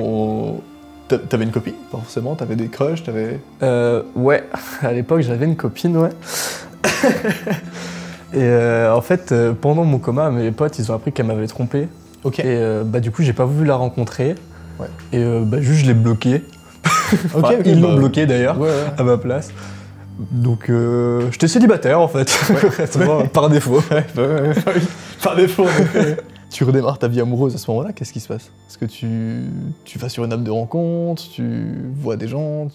t'avais une copine, pas forcément, t'avais des crushs, t'avais... Ouais, à l'époque j'avais une copine, ouais. Et en fait, pendant mon coma, mes potes, ils ont appris qu'elle m'avait trompé. Ok. Et bah du coup, j'ai pas voulu la rencontrer. Ouais. Et bah juste, je l'ai bloquée. Enfin, ils l'ont bloqué d'ailleurs, ouais. à ma place. Donc j'étais célibataire en fait, par défaut. Par défaut. Tu redémarres ta vie amoureuse à ce moment-là, qu'est-ce qui se passe? Est-ce que tu vas sur une app de rencontre, tu vois des gens,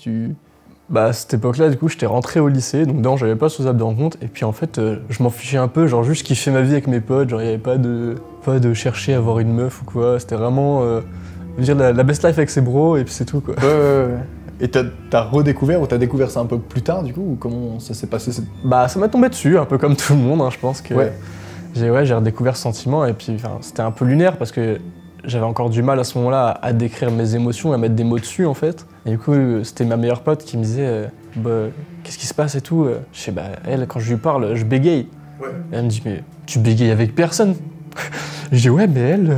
Bah à cette époque-là, du coup, j'étais rentré au lycée, donc non, j'avais pas sous app de rencontre, et puis en fait, je m'en fichais un peu, genre juste kiffer ma vie avec mes potes, genre il y avait pas de chercher à avoir une meuf ou quoi, c'était vraiment... dire la best life avec ses bros et puis c'est tout quoi. Ouais. Et t'as redécouvert ou t'as découvert ça un peu plus tard du coup ou comment ça s'est passé? Bah ça m'a tombé dessus, un peu comme tout le monde, hein, je pense que j'ai redécouvert ce sentiment et puis c'était un peu lunaire parce que j'avais encore du mal à ce moment-là à décrire mes émotions, à mettre des mots dessus en fait. Et du coup c'était ma meilleure pote qui me disait bah, qu'est-ce qui se passe et tout. Je sais bah elle quand je lui parle je bégaye. Ouais. Et elle me dit mais tu bégayes avec personne? Je dis ouais mais elle...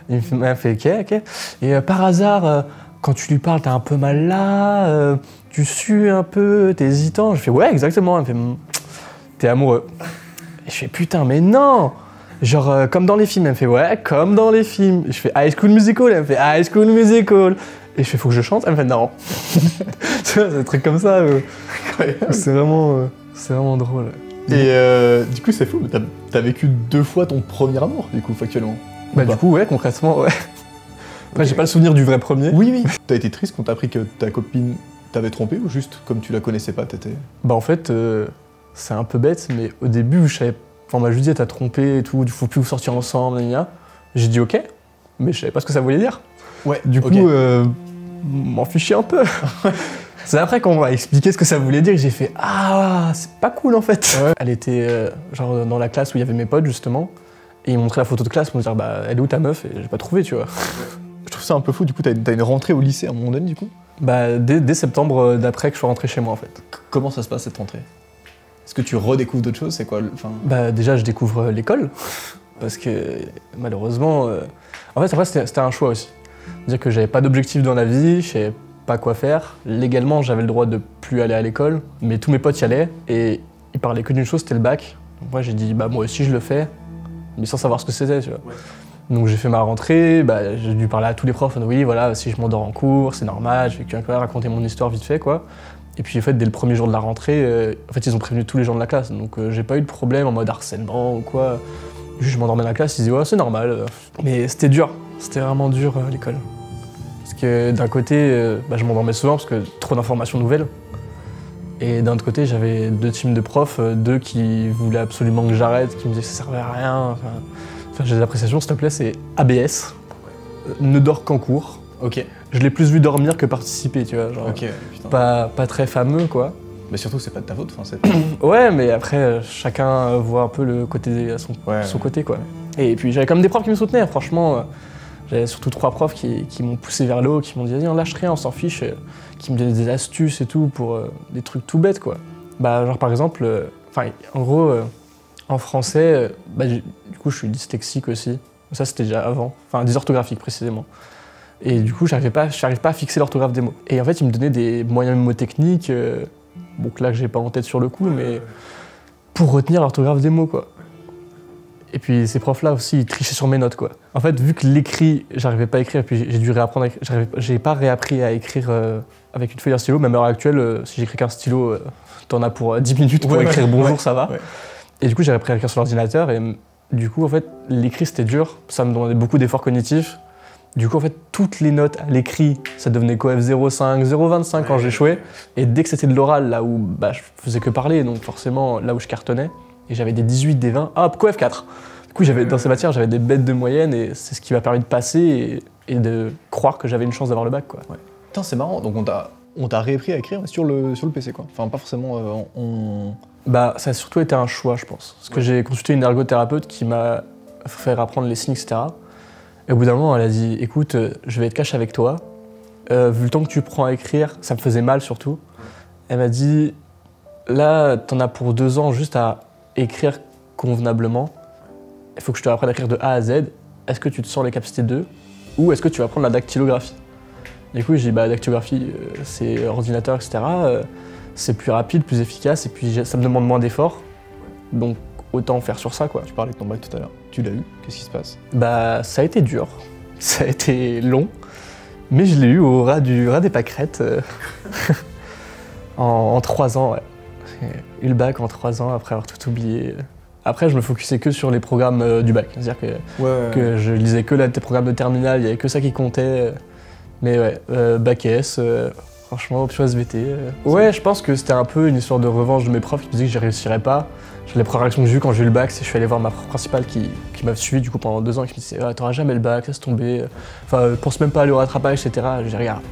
Il m'a fait ok. Et par hasard, quand tu lui parles, t'es un peu mal là, tu sues un peu, t'es hésitant. Je fais ouais, exactement. Elle me fait t'es amoureux. Et je fais putain, mais non! Genre comme dans les films. Elle me fait ouais, comme dans les films. Et je fais High School Musical. Elle me fait High School Musical. Et je fais faut que je chante. Elle me fait non. C'est des trucs comme ça. C'est vraiment drôle. Et du coup, c'est fou. T'as vécu 2 fois ton premier amour, du coup, factuellement. Bah du coup ouais, concrètement ouais. Après j'ai pas le souvenir du vrai premier. Oui. T'as été triste quand t'as appris que ta copine t'avait trompé ou juste comme tu la connaissais pas t'étais... Bah en fait c'est un peu bête mais au début je savais... Enfin on m'a juste dit t'as trompé et tout, il faut plus vous sortir ensemble, j'ai dit ok, mais je savais pas ce que ça voulait dire. Ouais. Du coup m'en fichais un peu. C'est après qu'on m'a expliqué ce que ça voulait dire que j'ai fait ah c'est pas cool en fait. Ouais. Elle était genre dans la classe où il y avait mes potes justement. Et ils m'ont montré la photo de classe pour me dire bah elle est où ta meuf? Et j'ai pas trouvé tu vois. Je trouve ça un peu fou, du coup t'as une rentrée au lycée à un moment donné du coup? Bah dès septembre d'après que je suis rentré chez moi en fait. Comment ça se passe cette rentrée? Est-ce que tu redécouvres d'autres choses? C'est quoi Bah déjà je découvre l'école. parce que malheureusement, en fait après c'était un choix aussi. Dire que j'avais pas d'objectif dans la vie, je savais pas quoi faire. Légalement j'avais le droit de plus aller à l'école, mais tous mes potes y allaient et ils parlaient que d'une chose, c'était le bac. Donc moi j'ai dit bah moi aussi je le fais, mais sans savoir ce que c'était, tu vois. Ouais. Donc j'ai fait ma rentrée, bah, j'ai dû parler à tous les profs, oui voilà, si je m'endors en cours, c'est normal, je vais que raconter mon histoire vite fait quoi. Et puis en fait dès le premier jour de la rentrée, en fait ils ont prévenu tous les gens de la classe, donc j'ai pas eu de problème en mode harcèlement ou quoi. Juste je m'endormais dans la classe, ils disaient ouais c'est normal. Mais c'était dur, c'était vraiment dur l'école. Parce que d'un côté, bah, je m'endormais souvent parce que trop d'informations nouvelles. Et d'un autre côté j'avais 2 teams de profs, 2 qui voulaient absolument que j'arrête, qui me disaient que ça servait à rien. Enfin, j'ai des appréciations, s'il te plaît, c'est ABS, ne dors qu'en cours. Ok. Je l'ai plus vu dormir que participer, tu vois. Genre, ok, putain. Pas très fameux, quoi. Mais surtout, c'est pas de ta faute, enfin, ouais, mais après, chacun voit un peu le côté, son côté, quoi. Et puis j'avais quand même des profs qui me soutenaient, franchement. J'avais surtout 3 profs qui m'ont poussé vers le haut, qui m'ont dit « Vas-y, on lâche rien, on s'en fiche », qui me donnaient des astuces et tout pour des trucs tout bêtes, quoi. Bah, genre par exemple, en gros, en français, bah, du coup, je suis dyslexique aussi. Ça, c'était déjà avant. Enfin, dysorthographique, précisément. Et du coup, j'arrive pas à fixer l'orthographe des mots. Et en fait, ils me donnaient des moyens mnémotechniques, bon, que là, que j'ai pas en tête sur le coup, mais pour retenir l'orthographe des mots, quoi. Et puis, ces profs-là aussi, ils trichaient sur mes notes, quoi. En fait, vu que l'écrit, j'arrivais pas à écrire, puis j'ai dû réapprendre à écrire, j'ai pas réappris à écrire avec une feuille et un stylo. Même à l'heure actuelle, si j'écris qu'un stylo, t'en as pour 10 minutes pour écrire bonjour, ça va. Ouais. Et du coup, j'ai appris à écrire sur l'ordinateur et du coup, en fait, l'écrit, c'était dur. Ça me demandait beaucoup d'efforts cognitifs. Du coup, en fait, toutes les notes à l'écrit, ça devenait COEF 0,5, 0,25 quand j'échouais. Et dès que c'était de l'oral, là où bah, je faisais que parler, donc forcément, là où je cartonnais, et j'avais des 18, des 20, hop, COEF 4. Du coup, dans ces matières, j'avais des bêtes de moyenne et c'est ce qui m'a permis de passer et de croire que j'avais une chance d'avoir le bac, quoi. Ouais. Putain, c'est marrant. Donc, on t'a réappris à écrire sur le PC, quoi. Enfin, pas forcément Bah, ça a surtout été un choix, je pense. Parce que j'ai consulté une ergothérapeute qui m'a fait apprendre les signes, etc. Et au bout d'un moment, elle a dit « Écoute, je vais être cash avec toi. Vu le temps que tu prends à écrire, ça me faisait mal surtout. » Elle m'a dit « Là, t'en as pour 2 ans juste à écrire convenablement. Il faut que je te apprenne à écrire de A à Z. Est-ce que tu te sens les capacités d'eux ou est-ce que tu vas prendre la dactylographie ?» Du coup, j'ai dit bah, « dactylographie, c'est ordinateur, etc. C'est plus rapide, plus efficace et puis ça me demande moins d'efforts. Donc autant faire sur ça, quoi. » Tu parlais de ton bac tout à l'heure. Tu l'as eu, qu'est-ce qui se passe? Bah, ça a été dur, ça a été long, mais je l'ai eu au ras des pâquerettes en 3 ans, ouais. J'ai eu le bac en 3 ans après avoir tout oublié. Après, je me focusais que sur les programmes du bac, c'est-à-dire que je lisais que les programmes de terminale, il n'y avait que ça qui comptait. Mais ouais, bac S, franchement, option SVT. Ouais, je pense que c'était un peu une histoire de revanche de mes profs qui me disaient que j'y réussirais pas. Les premières réactions que j'ai eues quand j'ai eu le bac, c'est que je suis allé voir ma prof principale qui m'a suivi du coup pendant 2 ans et qui me disait ah, t'auras jamais le bac, laisse tomber. Enfin, pense même pas aller au rattrapage, etc. Je dis regarde,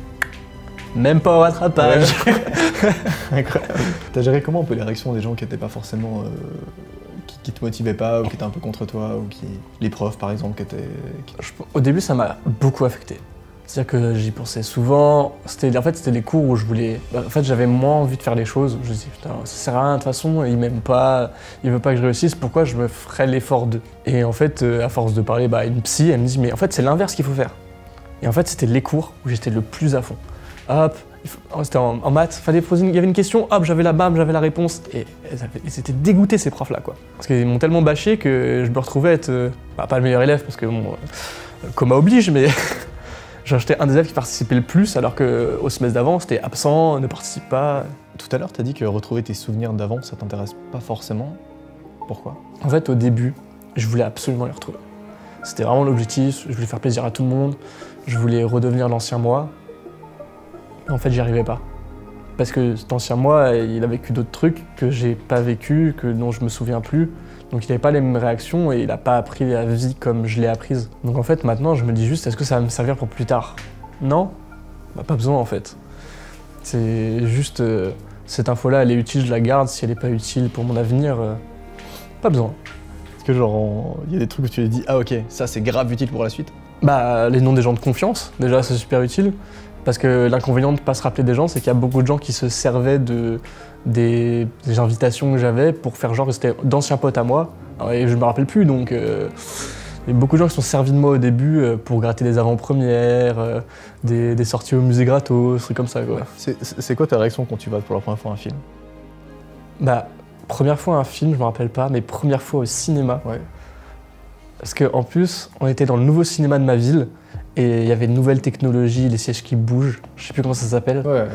même pas au rattrapage. Ouais. Incroyable. T'as géré comment un peu les réactions des gens qui étaient pas forcément qui te motivaient pas ou qui étaient un peu contre toi ou les profs par exemple qui étaient. Au début, ça m'a beaucoup affecté. C'est-à-dire que j'y pensais souvent. En fait, c'était les cours où je voulais. En fait, j'avais moins envie de faire les choses. Je me disais, putain, ça sert à rien, de toute façon, il m'aime pas, il veut pas que je réussisse, pourquoi je me ferais l'effort d'eux? Et en fait, à force de parler, bah, une psy, elle me dit, mais en fait, c'est l'inverse qu'il faut faire. Et en fait, c'était les cours où j'étais le plus à fond. Hop, c'était en maths, il y avait une question, hop, j'avais la bam, j'avais la réponse. Et ils étaient dégoûtés, ces profs-là, quoi. Parce qu'ils m'ont tellement bâché que je me retrouvais être, pas le meilleur élève, parce que bon, coma oblige, mais. J'étais un des élèves qui participait le plus, alors qu'au semestre d'avant, c'était absent, ne participe pas. Tout à l'heure, t'as dit que retrouver tes souvenirs d'avant, ça t'intéresse pas forcément. Pourquoi? En fait, au début, je voulais absolument les retrouver. C'était vraiment l'objectif, je voulais faire plaisir à tout le monde, je voulais redevenir l'ancien moi. En fait, j'y arrivais pas. Parce que cet ancien moi, il a vécu d'autres trucs que j'ai pas vécu, dont je me souviens plus. Donc il n'avait pas les mêmes réactions et il n'a pas appris la vie comme je l'ai apprise. Donc en fait maintenant je me dis juste est-ce que ça va me servir pour plus tard? Non, bah, pas besoin en fait. C'est juste cette info-là elle est utile, je la garde, si elle n'est pas utile pour mon avenir, pas besoin. Est-ce que genre il y a des trucs où tu te dis ah ok ça c'est grave utile pour la suite? Bah les noms des gens de confiance, déjà c'est super utile. Parce que l'inconvénient de ne pas se rappeler des gens, c'est qu'il y a beaucoup de gens qui se servaient des invitations que j'avais pour faire genre que c'était d'anciens potes à moi, Et je me rappelle plus, donc... Il y a beaucoup de gens qui sont servis de moi au début pour gratter des avant-premières, des sorties au musée gratos, trucs comme ça, quoi. C'est quoi ta réaction quand tu vas pour la première fois à un film? Bah, première fois un film, je me rappelle pas, mais première fois au cinéma. Ouais. Parce qu'en plus, on était dans le nouveau cinéma de ma ville, et il y avait de nouvelles technologies, les sièges qui bougent, je sais plus comment ça s'appelle. Ouais.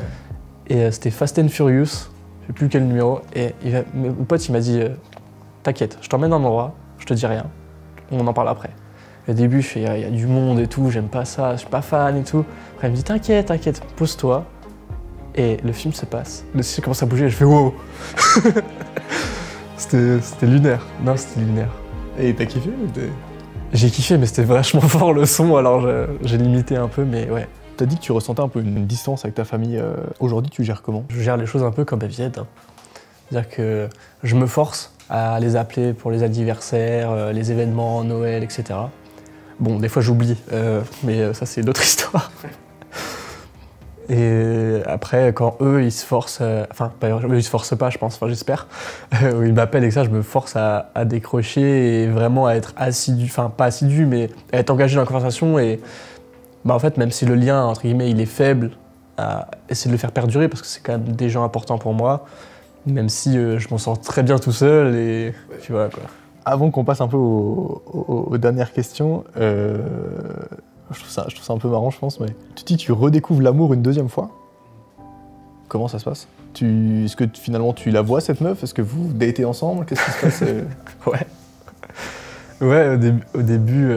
Et c'était Fast and Furious, je sais plus quel numéro, et mon pote il m'a dit t'inquiète, je t'emmène à un endroit, je te dis rien, on en parle après. Et au début, je fais il y a du monde et tout, j'aime pas ça, je suis pas fan et tout. Après, il me dit t'inquiète, pose-toi. Et le film se passe, le ciel commence à bouger, et je fais wow. C'était lunaire. Non, c'était lunaire. Et t'as kiffé ou J'ai kiffé, mais c'était vachement fort le son, alors j'ai limité un peu, mais ouais. T'as dit que tu ressentais un peu une distance avec ta famille. Aujourd'hui, tu gères comment? Je gère les choses un peu comme elles viennent. C'est-à-dire que je me force à les appeler pour les anniversaires, les événements, Noël, etc. Bon, des fois j'oublie, mais ça c'est une autre histoire. Et après, quand eux, ils se forcent, enfin, ils se forcent pas, je pense, enfin, j'espère, ils m'appellent et que ça, je me force à décrocher et vraiment à être assidu, enfin, pas assidu, mais à être engagé dans la conversation et, bah, en fait, même si le lien, entre guillemets, il est faible, à essayer de le faire perdurer parce que c'est quand même des gens importants pour moi, même si je m'en sors très bien tout seul et puis voilà, quoi. Avant qu'on passe un peu aux dernières questions, je trouve ça un peu marrant, je pense, mais tu redécouvres l'amour une deuxième fois. Comment ça se passe? Est-ce que finalement tu la vois cette meuf? Est-ce que vous datez ensemble? Qu'est-ce qui se passe? Ouais, au début,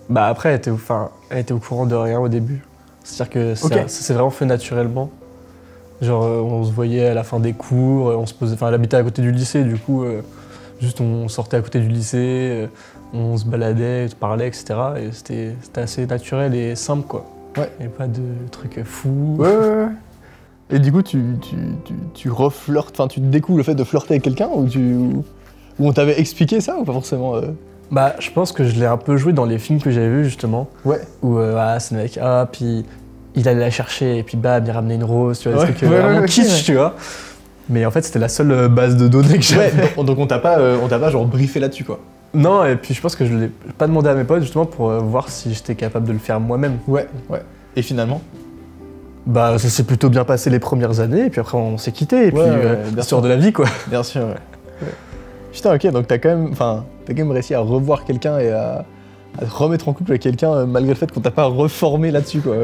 bah après elle était au courant de rien au début. C'est-à-dire que ça s'est vraiment fait naturellement. Genre on se voyait à la fin des cours, on se posait, enfin elle habitait à côté du lycée, du coup juste on sortait à côté du lycée, on se baladait, on parlait, etc. Et c'était assez naturel et simple, quoi. Ouais. Et pas de trucs fous. Ouais. Et du coup, tu reflirtes, enfin tu découvres le fait de flirter avec quelqu'un ou on t'avait expliqué ça ou pas forcément Bah, je pense que je l'ai un peu joué dans les films que j'avais vus, justement. Ouais. Où c'est le mec, puis il allait la chercher et puis bam, il ramenait une rose, tu vois, des trucs vraiment kitsch, tu vois. Mais en fait, c'était la seule base de données que j'avais. Ouais, donc on t'a pas genre briefé là-dessus, quoi. Non, et puis je pense que je l'ai pas demandé à mes potes, justement, pour voir si j'étais capable de le faire moi-même. Ouais. Et finalement? Bah, ça s'est plutôt bien passé les premières années, et puis après on s'est quittés, et puis l'histoire de la vie, quoi. Bien sûr, ouais. Putain, ok, donc t'as quand même réussi à revoir quelqu'un et à te remettre en couple avec quelqu'un malgré le fait qu'on t'a pas reformé là-dessus, quoi.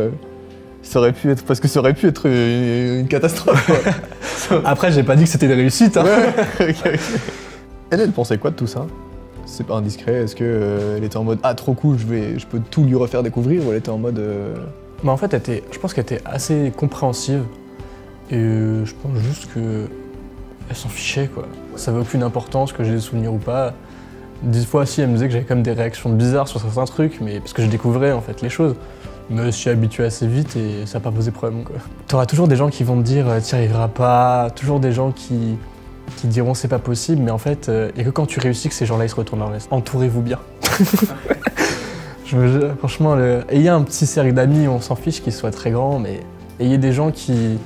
Ça aurait pu être une catastrophe, quoi. Après, j'ai pas dit que c'était une réussite, hein. Ouais, ok. Elle pensait quoi de tout ça? C'est pas indiscret, est-ce qu'elle était en mode « Ah, trop cool, je peux tout lui refaire découvrir » ou elle était en mode Bah en fait, je pense qu'elle était assez compréhensive et je pense juste qu'elle s'en fichait, quoi. Ça avait aucune importance que j'ai des souvenirs ou pas. Des fois, si, elle me disait que j'avais quand même des réactions bizarres sur certains trucs, mais parce que je découvrais en fait les choses. Mais je suis habitué assez vite et ça n'a pas posé problème, quoi. T'auras toujours des gens qui vont te dire « T'y arriveras pas », toujours des gens qui diront « C'est pas possible », mais en fait, il n'y a que quand tu réussis que ces gens-là ils se retournent en veste. Entourez-vous bien. Franchement, ayez un petit cercle d'amis, on s'en fiche qu'il soit très grand, mais ayez des gens qui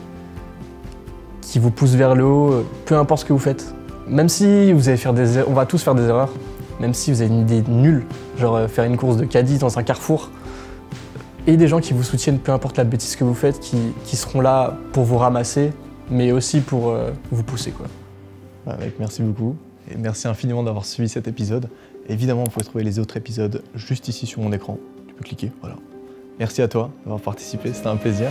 vous poussent vers le haut, peu importe ce que vous faites. Même si vous allez faire des erreurs, on va tous faire des erreurs, même si vous avez une idée nulle, genre faire une course de caddie dans un carrefour, ayez des gens qui vous soutiennent, peu importe la bêtise que vous faites, qui seront là pour vous ramasser, mais aussi pour vous pousser, quoi. Ouais, mec, merci beaucoup. Et merci infiniment d'avoir suivi cet épisode. Évidemment, vous pouvez trouver les autres épisodes juste ici sur mon écran. Tu peux cliquer, voilà. Merci à toi d'avoir participé, c'était un plaisir.